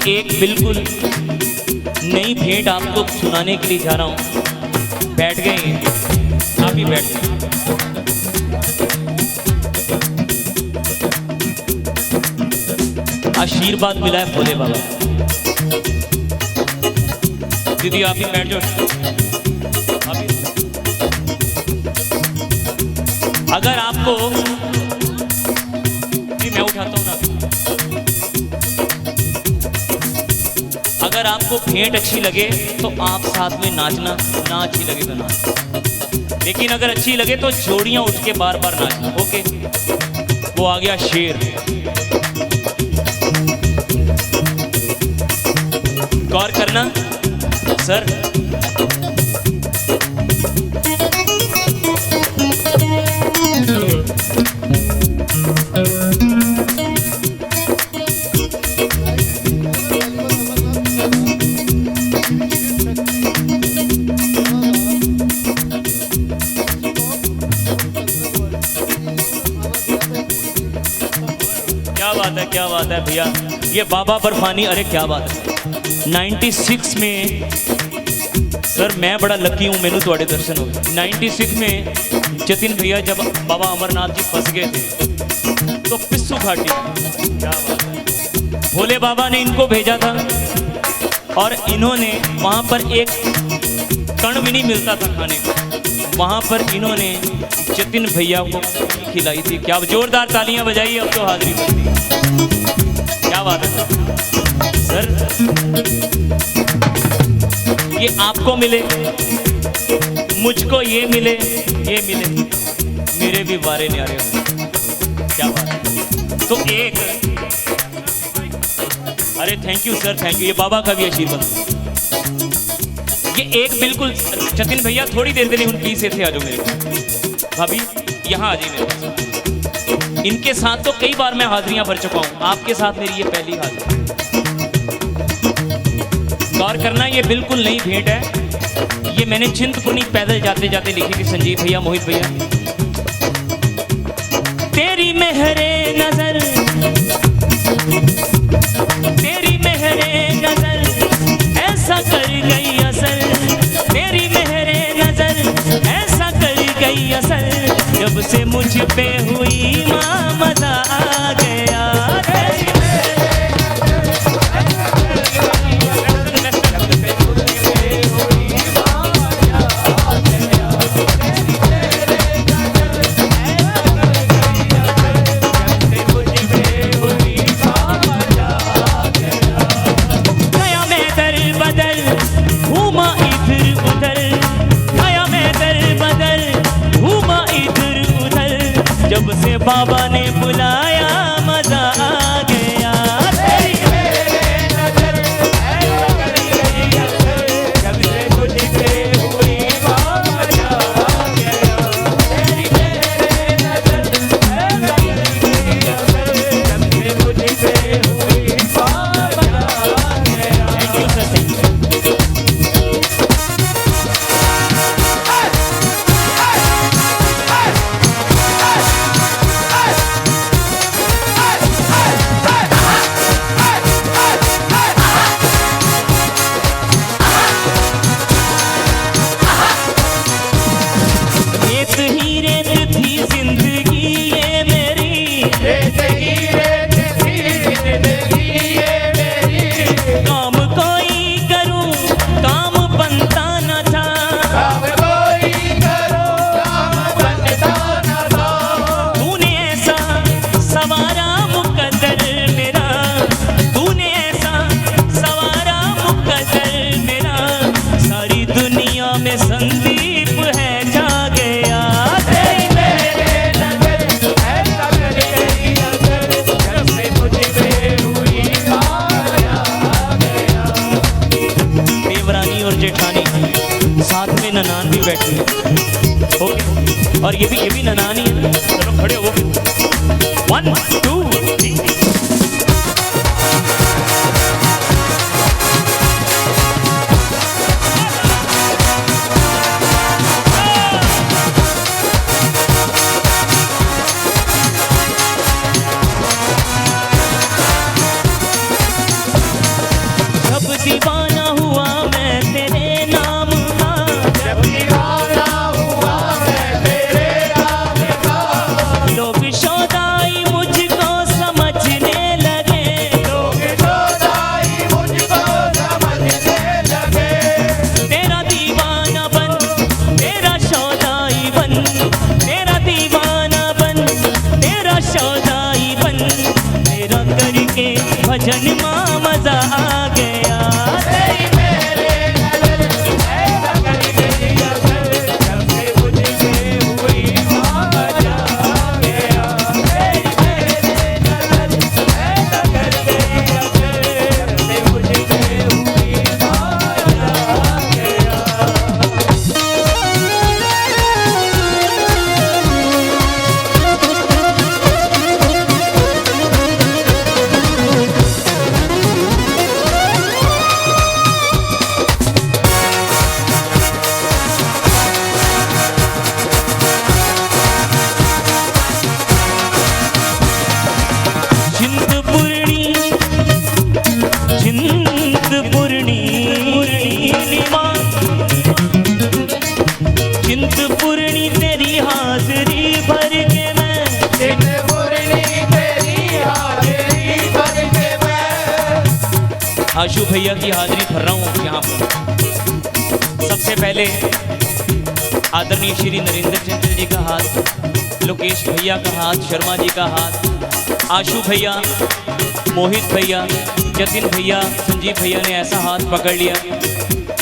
एक बिल्कुल नई भेंट आपको सुनाने के लिए जा रहा हूं। बैठ गए, आप ही बैठ गए। आशीर्वाद मिला है भोले बाबा। दीदी आप ही बैठ जाओ। आप ही। अगर आपको, जी मैं उठाता हूं ना, अगर आपको भेंट अच्छी लगे तो आप साथ में नाचना, ना अच्छी लगे तो नाच, लेकिन अगर अच्छी लगे तो जोड़ियां उठ के बार बार नाचना। ओके, वो आ गया शेर। गौर करना सर। क्या बात है भैया, ये बाबा बर्फानी, अरे क्या बात है। 96 में सर मैं बड़ा लकी हूँ, मैंने थोड़े दर्शन हो गए। 96 में जतिन भैया जब बाबा अमरनाथ जी फंस गए थे तो पिस्सू घाटी, क्या बात है, भोले बाबा ने इनको भेजा था और इन्होंने वहाँ पर एक कण भी नहीं मिलता था खाने को, वहाँ पर इन्होंने जतिन भैया को खिलाई थी। क्या जोरदार तालियां बजाइए, अब तो हाजिरी बनती है। क्या बात है सर। ये आपको मिले, मुझको ये मिले, ये मिले, मेरे भी वारे न्यारे हो। क्या बात है। तो एक, अरे thank you sir, thank you, ये बाबा का भी आशीर्वाद। ये एक बिल्कुल, जतिन भैया थोड़ी देर के लिए उन पीछे थे, आ जाओ मेरे पास। भाभी यहाँ आ जाइए मेरे पास। इनके साथ तो कई बार मैं हाजिरियां भर चुका हूं, आपके साथ मेरी ये पहली हाजिरी। गौर करना, ये बिल्कुल नई भेंट है। ये मैंने चिंतपूर्णी पैदल जाते जाते लिखी थी, संजीव भैया, मोहित भैया। तेरी मेहरे नजर, तेरी मेहरे नजर ऐसा कर गई असर, तेरी मेहरे नजर ऐसा कर गई असर, जब से मुझ पे हुई माँ मजा आ गया। गया मैं दर बदल, घूमा इधर उधर, गया मैं दर बदल, घूमा इधर उधर, जब से बाबा ने बुलाया मजा आ गया। तेरी मेरे नजर ऐसा कर गई असर, जब से मुझ पे हुई मजा आ गया। तेरी मेरे नजर ऐसा कर गई असर, जब से मुझ पे हुई मजा आ गया। Thank you sir, thank you. रेत ही रेत थी जिंदगी ये मेरी, रेत ही रेत थी जिंदगी ये मेरी, काम कोई करूं काम बनता न था, काम कोई करूं काम बनता न था, तूने ऐसा सवारा मुकद्दर मेरा, तूने ऐसा सवारा मुकद्दर मेरा, सारी दुनिया में संदीप है छा गया। तेरी मेरे नजर ऐसा कर गई असर, जब से मुझ पे हुई माया आ गया। देवरानी और जेठानी साथ में ननान भी बैठी है, ओके, और ये भी ननानी है। चलो खड़े हो, 1 2 3। जब दीवाना हुआ मैं आशु भैया की हाजिरी भर रहा हूँ यहाँ पर। सबसे पहले आदरणीय श्री नरेंद्र चंद्र जी का हाथ, लोकेश भैया का हाथ, शर्मा जी का हाथ, आशु भैया, मोहित भैया, जतिन भैया, संजीव भैया ने ऐसा हाथ पकड़ लिया,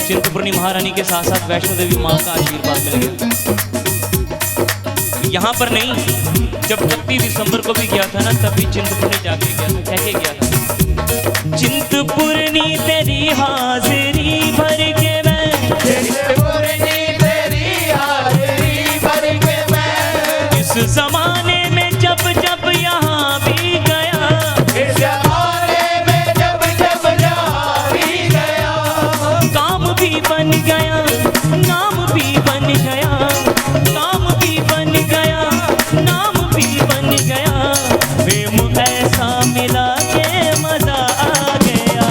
चिंतपूर्णी महारानी के साथ साथ वैष्णो देवी माँ का आशीर्वाद मिल गया। यहाँ पर नहीं, जब 31 दिसंबर को भी गया था ना, तभी चिंतपूर्णी जाके गया था। कह के गया था, चिंतपूर्णी तेरी हाजिरी भर के मैं, चिंतपूर्णी तेरी हाजिरी भर के मैं, इस जमाने में जब जब यहाँ भी गया, इस जमाने में जब जब यहाँ भी गया, काम भी बन गया, नाम भी बन गया, काम भी बन गया, नाम भी बन गया, प्रेम ऐसा मिला के मजा आ गया।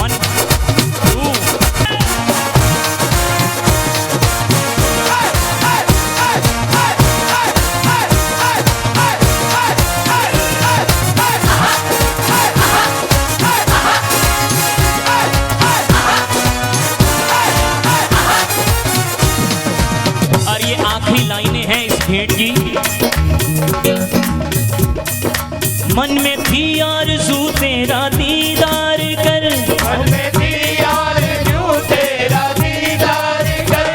One, two. और ये आखिरी लाइनें हैं इस भेंट की। मन में थी आरज़ू तेरा दीदार कर, मन में थी आरज़ू तेरा दीदार कर,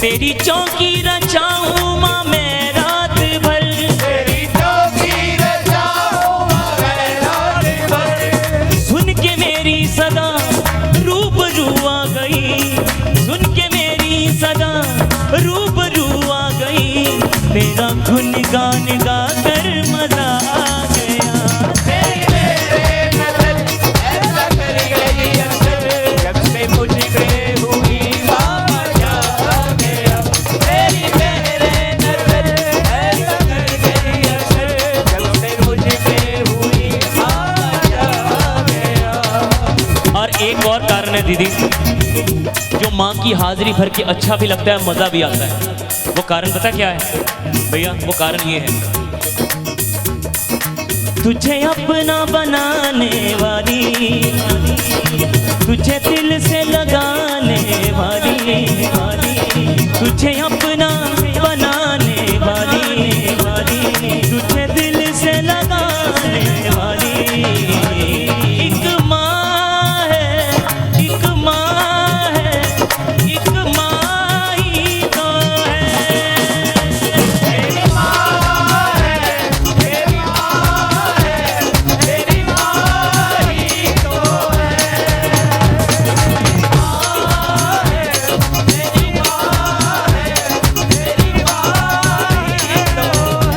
तेरी चौकी रचाऊं माँ मैं रात भर, तेरी चौकी रचाऊं मैं रात भर, सुन के मेरी सदा रूबरू आ गई, सुन के मेरी सदा रूबरू आ गई, तेरा गुनगान गा कर मजा आ गया। तेरी मेरे नजर ऐसा कर गई असर, जब से मुझ पे हुई माया आ गया, तेरी मेरे नजर ऐसा कर गई असर, जब से मुझ पे हुई माया आ गया। और एक और कारण है दीदी, जो माँ की हाजिरी भर के अच्छा भी लगता है, मजा भी आता है। वो कारण पता क्या है भैया? वो कारण ये है, तुझे अपना बनाने वाली, तुझे दिल से लगाने वाली, तुझे अपना बनाने वाली, तुझे दिल से लगाने वाली, एक माँ है, एक माँ है, एक माँ ही तो है। तेरी माँ है, तेरी माँ है, तेरी माँ ही तो है, तेरी माँ है, तेरी माँ है, तेरी माँ ही तो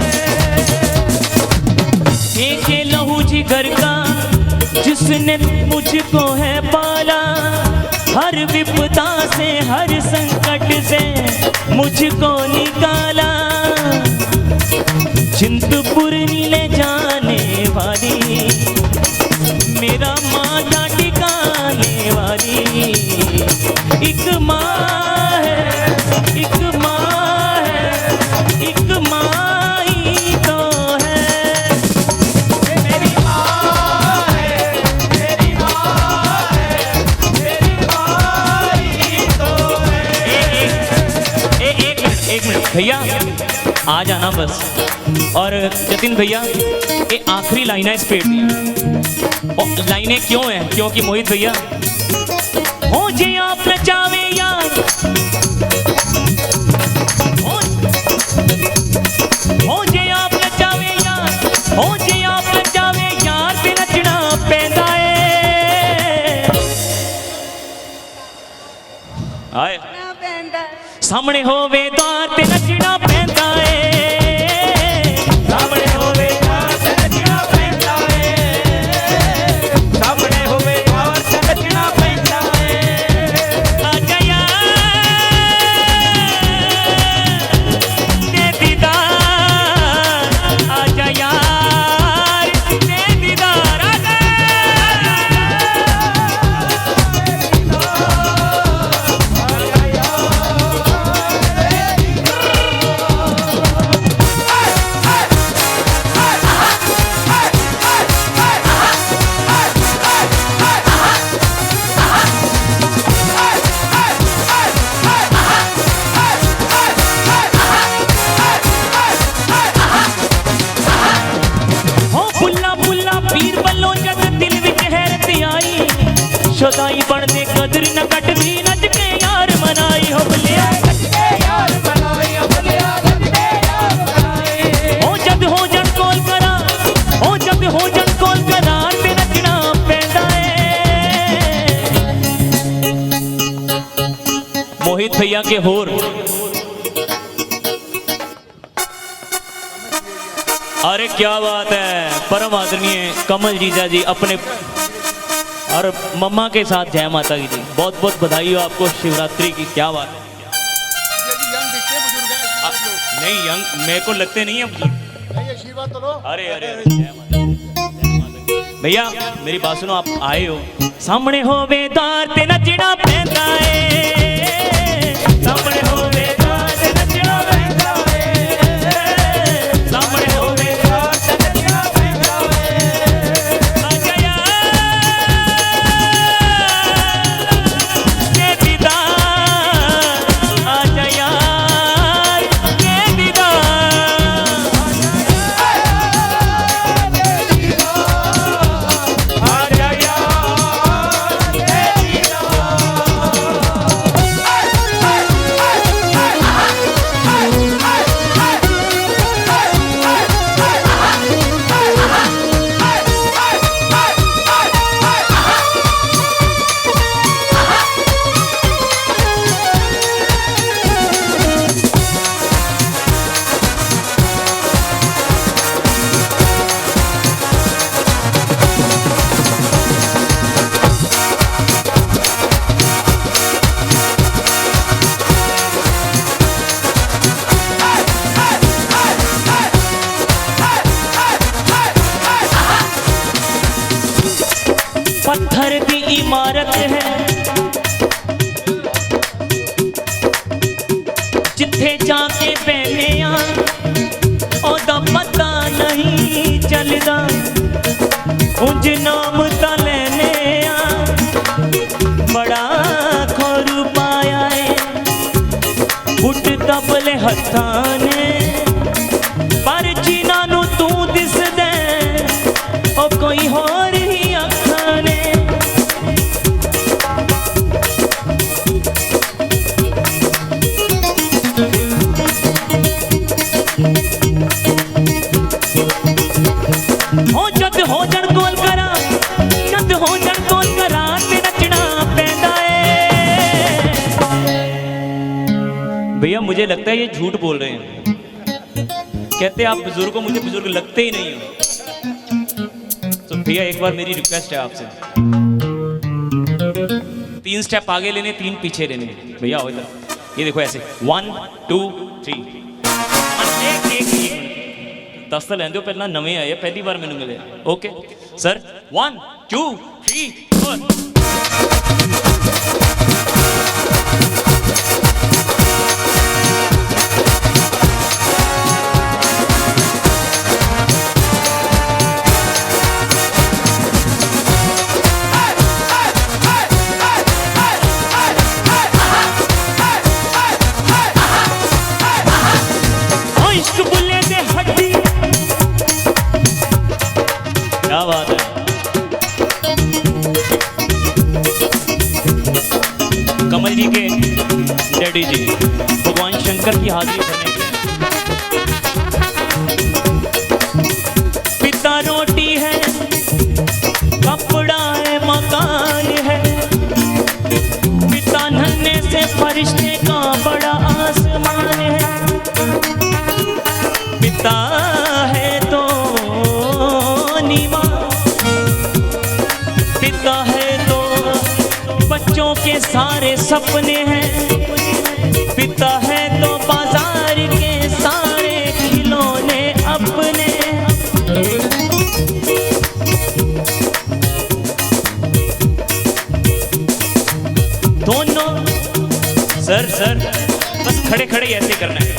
है। एक ये लहू जिगर का जिसने मुझको है पाला, हर विपदा से हर संकट से मुझको निकाला, चिंतपूर्णी ले जाने वाली, मेरा माथा टिकाने वाली, एक माँ है, एक माँ है, एक माँ ही तो है। तेरी माँ है, तेरी माँ है, तेरी माँ ही तो है। एक मिनट भैया, आ जाना बस। और जतिन भैया, ये आखिरी लाइन है इस पेड़ की। और लाइनें क्यों हैं? क्योंकि मोहित भैया, हो जे आप नचावे यार, हो जे आप नचावे यार, हो जे आप नचावे यार, ते नचना पैंदा है। आए सामने होवे द्वार ते नचना पैंदा है, सामने होवे द्वार ते नचना पैंदा है, सामने होवे द्वार ते नचना पैंदा है। आ गया ते दीदार, आ गया ते दीदार, शोदाई बनते कदर न कटदी नच के यार मनाई हो बलिया हो जद हो जन कोल करा हो जद हो जन कोल करा ते नचना पैंदा है। मोहित भैया के होर अरे क्या बात है, परम आदरणीय कमल जीजा जी अपने और मम्मा के साथ जय माता की जी, बहुत बहुत बधाई हो आपको शिवरात्रि की। क्या बात है। नहीं यंग मेरे को लगते नहीं है बुजुर्ग। आशीर्वाद तो लो। अरे अरे अरे जय माता दी। भैया मेरी बात सुनो, आप आए हो सामने हो बेदार ते नचना पैंदा है, सामने हो बेदार ते नचना पैंदा है, सामने हो बेदार ते नचना पैंदा है। आजा यार ये दीदार, आजा यार ये दीदार, आजा यार ये पत्थर की इमारत है जिथे जाके बैठे ओदा पता नहीं चलदा, उंज नाम ता लेने बड़ा खोरू पाया है, बुट तबले हत्थां ने पर जिन्हां नूं तू दिसदा ओ कोई होर ही अखां ने। हो जद हो जन कोल करा, जद हो जन कोल करा ते नचना पैंदा है। भैया मुझे लगता है ये झूठ बोल रहे हैं, कहते आप बुजुर्ग हो, मुझे बुजुर्ग लगते ही नहीं हो। तो भैया एक बार मेरी रिक्वेस्ट है आपसे, 3 स्टेप आगे लेने 3 पीछे लेने। भैया हो इधर, ये देखो ऐसे 1 2 3 10 तो लेंदे हो, पहला नवे आए पहली बार मैंने मिले। ओके सर 1 2 3 4 इश्क बुले दे हड्डी, क्या बात है। कमल जी के डैडी जी भगवान शंकर की हाजिरी करने के पिता रोटी है, कपड़ा है, मकान है, पिता नन्हे से फरिश्ते का बड़ा आसमान है, पिता है तो नीवा, पिता है तो बच्चों के सारे सपने हैं, पिता है तो बाजार के सारे खिलौने अपने। दोनों सर बस खड़े खड़े ऐसे करना है।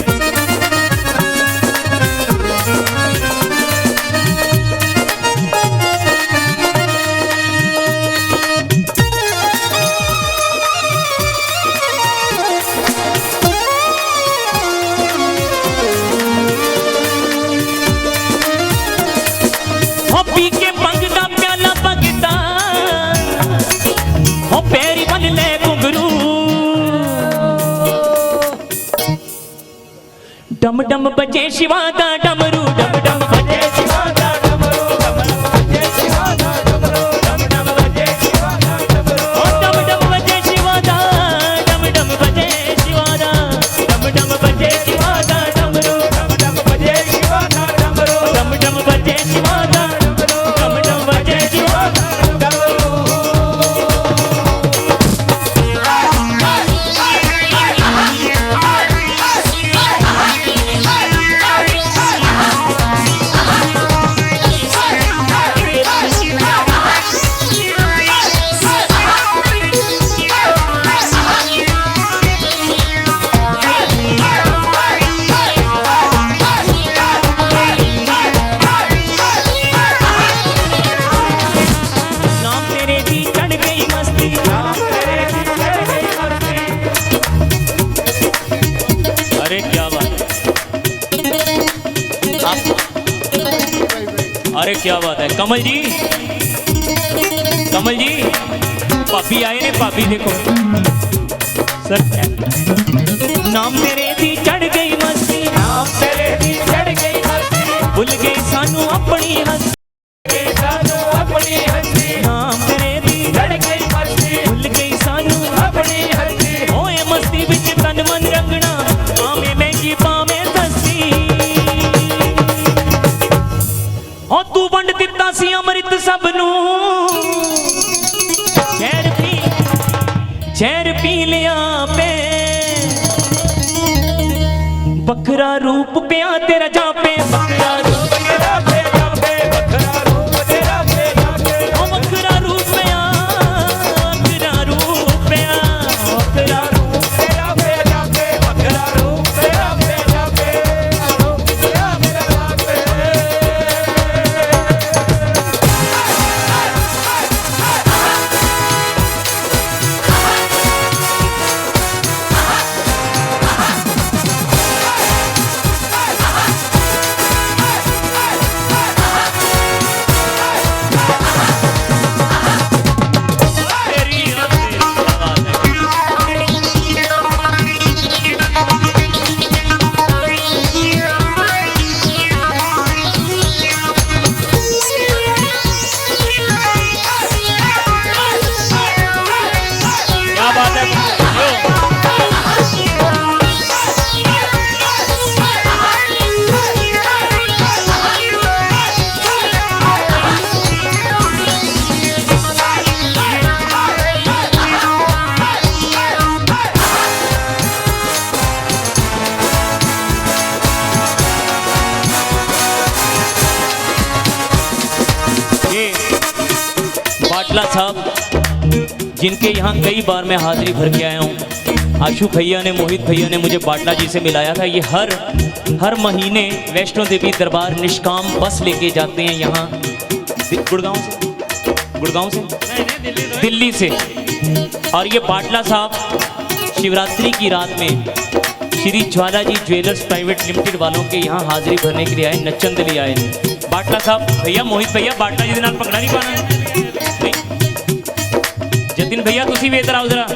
पी के मंगदा प्याला बगदा डम डम बजे शिवा दा डमरू डम डम बजे शिवा दा डमरू डम डम बजे शिवा दा डमरू डम डम बजे शिवा दा डमरू ओ डम डम बजे शिवा दा डम डम बजे शिवा दा डम डम बजे शिवा दा डमरू डम डम बजे शिवा दा डमरू डम डम बजे शिवा दा डमरू डम डम बजे शिवा दा डमरू। नाम तेरे दी चढ़ गई मस्ती नाम तेरे दी चढ़ गई मस्ती। अरे क्या बात है अरे क्या बात है कमल जी भाभी आए ने भाभी देखो सर नाम तेरे दी चढ़ गई मस्ती नाम तेरे दी चढ़ गई मस्ती भुल गए सानू अपनी हंसी सानू अपनी हंसी नाम तेरे दी चढ़ गई मस्ती भुल गई सानू अपनी हंसी होए मस्ती विच तन मन रंगना आवे महंगी पावे दसी हो तू वंड दिता सी अमृत सबनू शहर पी लिया पे बखरा रूप पिया तेरा जापे बखरा रूप तेरा पे जापे बखरा रूप तेरा पे जापे ओ बखरा रूप पिया बखरा रूप पिया बखरा रूप तेरा पे जापे बखरा रूप तेरा पे जापे रूप तेरा मेरा जापे। क्या बात है ये बाटला साहब जिनके यहाँ कई बार मैं हाजिरी भर के आया हूँ। आशु भैया ने मोहित भैया ने मुझे बाटला जी से मिलाया था। ये हर महीने वैष्णो देवी दरबार निष्काम बस लेके जाते हैं यहाँ गुड़गांव से दिल्ली से। और ये बाटला साहब शिवरात्रि की रात में Shri Jwala ji jewellers private limited वालों के यहाँ हाजिरी भरने के लिए आए, नच्चन के लिए आए। बाटला साहब भैया मोहित भैया बाटला जी के नाल पकड़ा नहीं पाना नहीं। जतिन भैया तुसी भी इधर आओ जरा।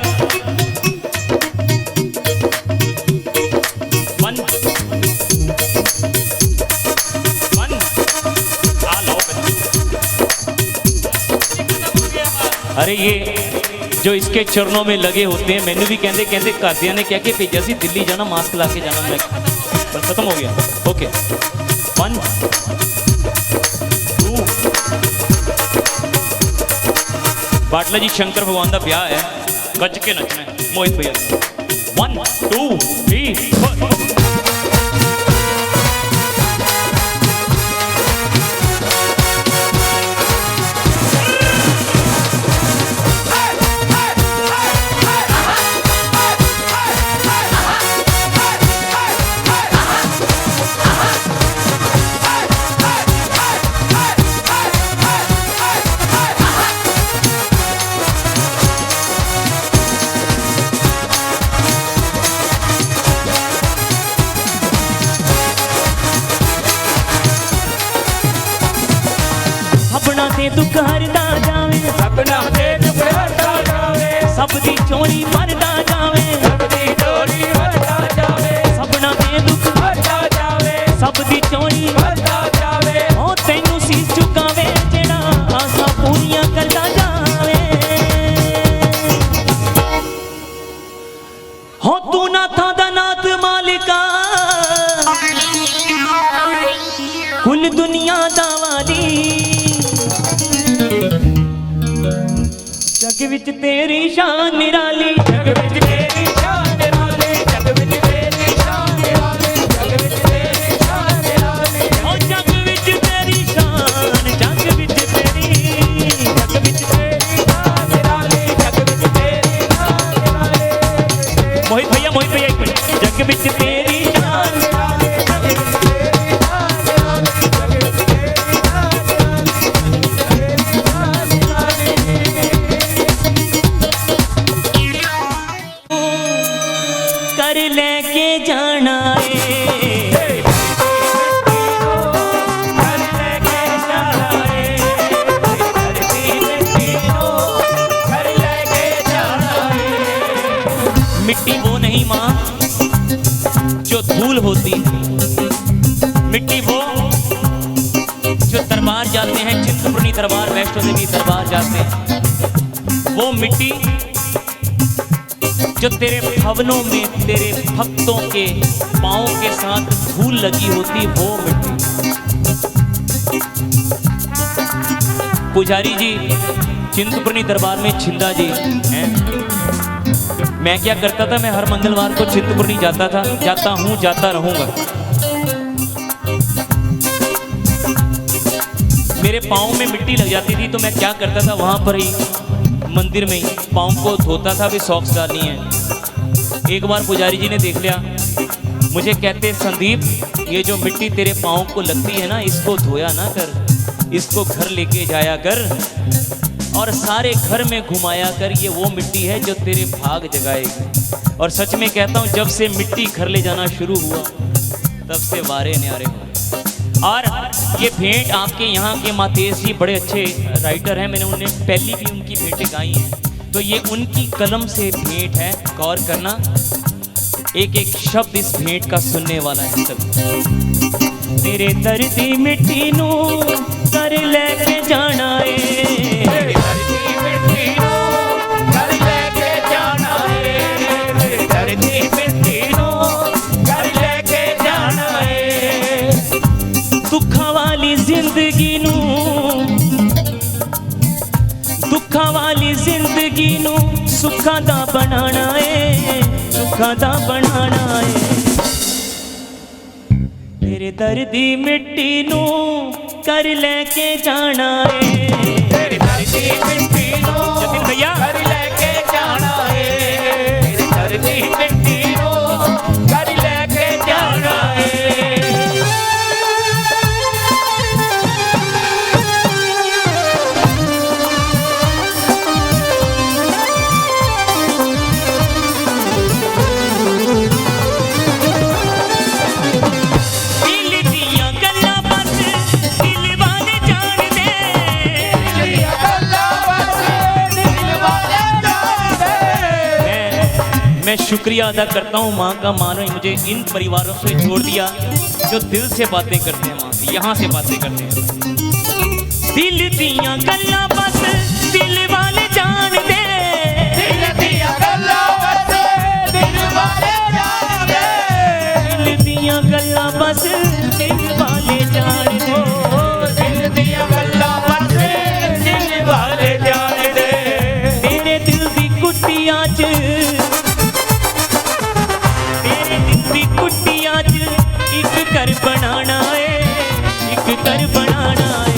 अरे ये जो इसके चरणों में लगे होते हैं मैंने भी कहते कहते घरदिया ने कह के भेजा सी दिल्ली जाना मास्क ला के जाना, मैं पर खत्म हो गया। ओके 1 2 बाटला जी शंकर भगवान का ब्याह है, गज के नचना है मोहित भैया। 1 2 3 4 दुख हरदा जावे, सपना दे दुख हरदा जावे, सब दी चोरी भरदा जावे, सब दी चोरी भरदा जावे, सपना दे दुख हरदा जग विच तेरी शान निराली, जग विच तेरी शान निराली, जग विच तेरी शान निराली, जग विच तेरी शान निराली, ओ जग विच तेरी शान, जग विच तेरी, जग विच तेरी शान निराली, जग विच तेरी शान निराली। मोहित भैया एक मिनट, जग विच तेरी शान निराली, जग विच तेरी शान निराली, जग विच तेरी शान निराली, कर लेके जाना है, कर लेके जाना है, कर लेके जाना है। मिट्टी वो नहीं माँ जो धूल होती है, मिट्टी वो जो दरबार जाते हैं, चिंतपूर्णी दरबार, वैष्णो देवी दरबार जाते हैं, वो मिट्टी जो तेरे भवनों में तेरे भक्तों के पांव के साथ धूल लगी होती, वो मिट्टी। पुजारी जी चिंतपूर्णी दरबार में छिंदा जी हैं। मैं क्या करता था, मैं हर मंगलवार को चिंतपूर्णी जाता था, जाता हूं, जाता रहूंगा। मेरे पांव में मिट्टी लग जाती थी तो मैं क्या करता था, वहां पर ही मंदिर में ही पाँव को धोता था, भी सॉक्स डालनी है। एक बार पुजारी जी ने देख लिया, मुझे कहते संदीप ये जो मिट्टी तेरे पाँव को लगती है ना, इसको धोया ना कर, इसको घर लेके जाया कर और सारे घर में घुमाया कर, ये वो मिट्टी है जो तेरे भाग जगाएगी। और सच में कहता हूँ, जब से मिट्टी घर ले जाना शुरू हुआ तब से वारे न्यारे हुए। और ये भेंट आपके यहाँ के मातेश जी बड़े अच्छे राइटर हैं, मैंने उन्हें पहली भी उनकी भेंटें गाई हैं, तो ये उनकी कलम से भेंट है। गौर करना, एक एक शब्द इस भेंट का सुनने वाला है सब। तेरे दर्दी मिट्टी नू कर लेके जाना है, तेरे दर्दी मिट्टी नू कर लेके जाना है, तेरे दर्दी मिट्टी नू कर लेके जाना है। दुखा वाली जिंदगी नू, दुखा वाली जिंदगी नू सुखा दा बनाना है, सुखा दा बनाना है। तेरे दर्दी मिट्टी नू कर लेके जाना है, तेरे दर्दी मिट्टी नू जतिन भैया कर लेके जाना है, तेरे दर्दी मिट्टी नू कर लेके जाना है। मैं शुक्रिया अदा करता हूँ माँ का, माँ ने मुझे इन परिवारों से जोड़ दिया जो दिल से बातें करते हैं, माँ से यहाँ से बातें करते हैं। दिल दिया गल्ला बस दिल वाले जान दे, दिल दिया गल्ला बस दिल वाले जान दे, दिल दिया गल्ला बस दिल वाले जान दे, दिल दिया गल्ला बस दिल वाले जान दे। तेरे दिल दी कुटिया च, एक घर बनाना है, एक घर बनाना है।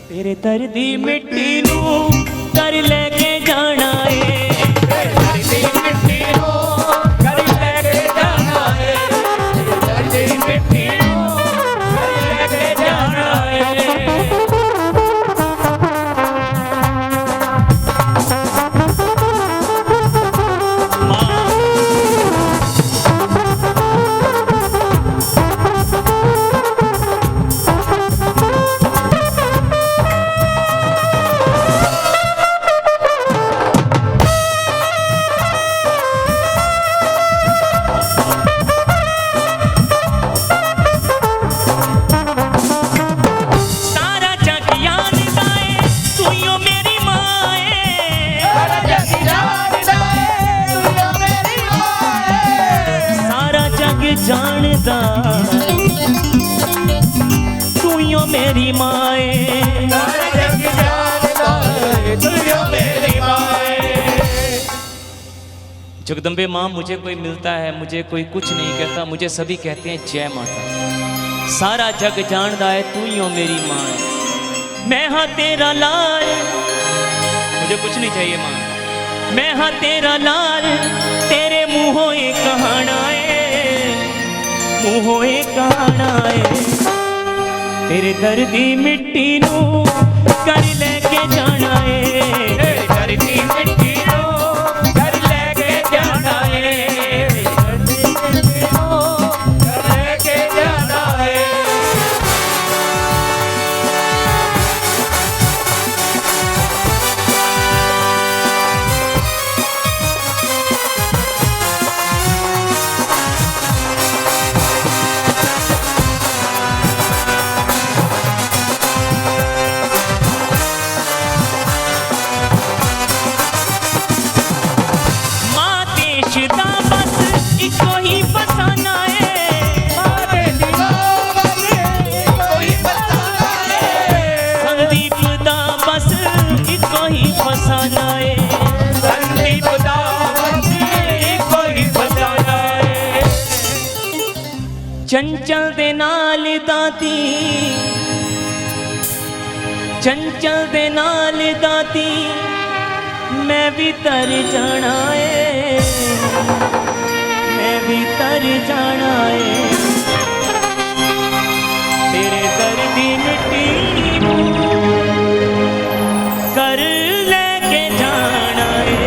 तेरे दर्दी मिट्टी नू कर लेके जाना है, तेरे दर्दी मिट्टी नू कर लेके जाना है, तेरे दर्दी मिट्टी नू कर लेके जाना है। जगदम्बे माँ, मुझे कोई मिलता है, मुझे कोई कुछ नहीं कहता, मुझे सभी कहते हैं जय माता। सारा जग जानदा है तू ही हो मेरी माँ है। मैं हाँ तेरा लाल, मुझे कुछ नहीं चाहिए माँ। मैं हाँ तेरा लाल, तेरे मुँहों एक कहाना है, मुँहों एक कहाना है। तेरे दर्दी मिट्टी नू कर लेके जाना है, धरती मिट्टी नो घर लेके जाना है, धरती मिट्टी नो घर लेके जाना है। माँ देश दा बस इको ही फसाना है, मारे दीवाने कोई बताना है, संदीप दा बस इको ही फसाना है। संदीप दास कोई बताना है। चंचल दे नाल दाती, चंचल दे नाल दाती, मैं भी तर जाना है, मैं भी तर जाना है। तेरे दर्दी मिट्टी नू कर लेके जाना है,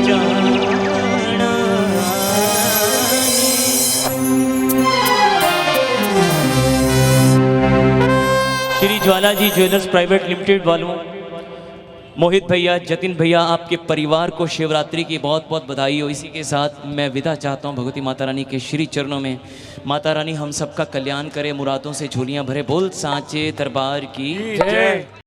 जाना Shri Jwala ji jewellers private limited वालों, मोहित भैया, जतिन भैया, आपके परिवार को शिवरात्रि की बहुत बहुत बधाई हो। इसी के साथ मैं विदा चाहता हूँ भगवती माता रानी के श्री चरणों में। माता रानी हम सबका कल्याण करे, मुरादों से झोलियाँ भरे। बोल सांचे दरबार की जय।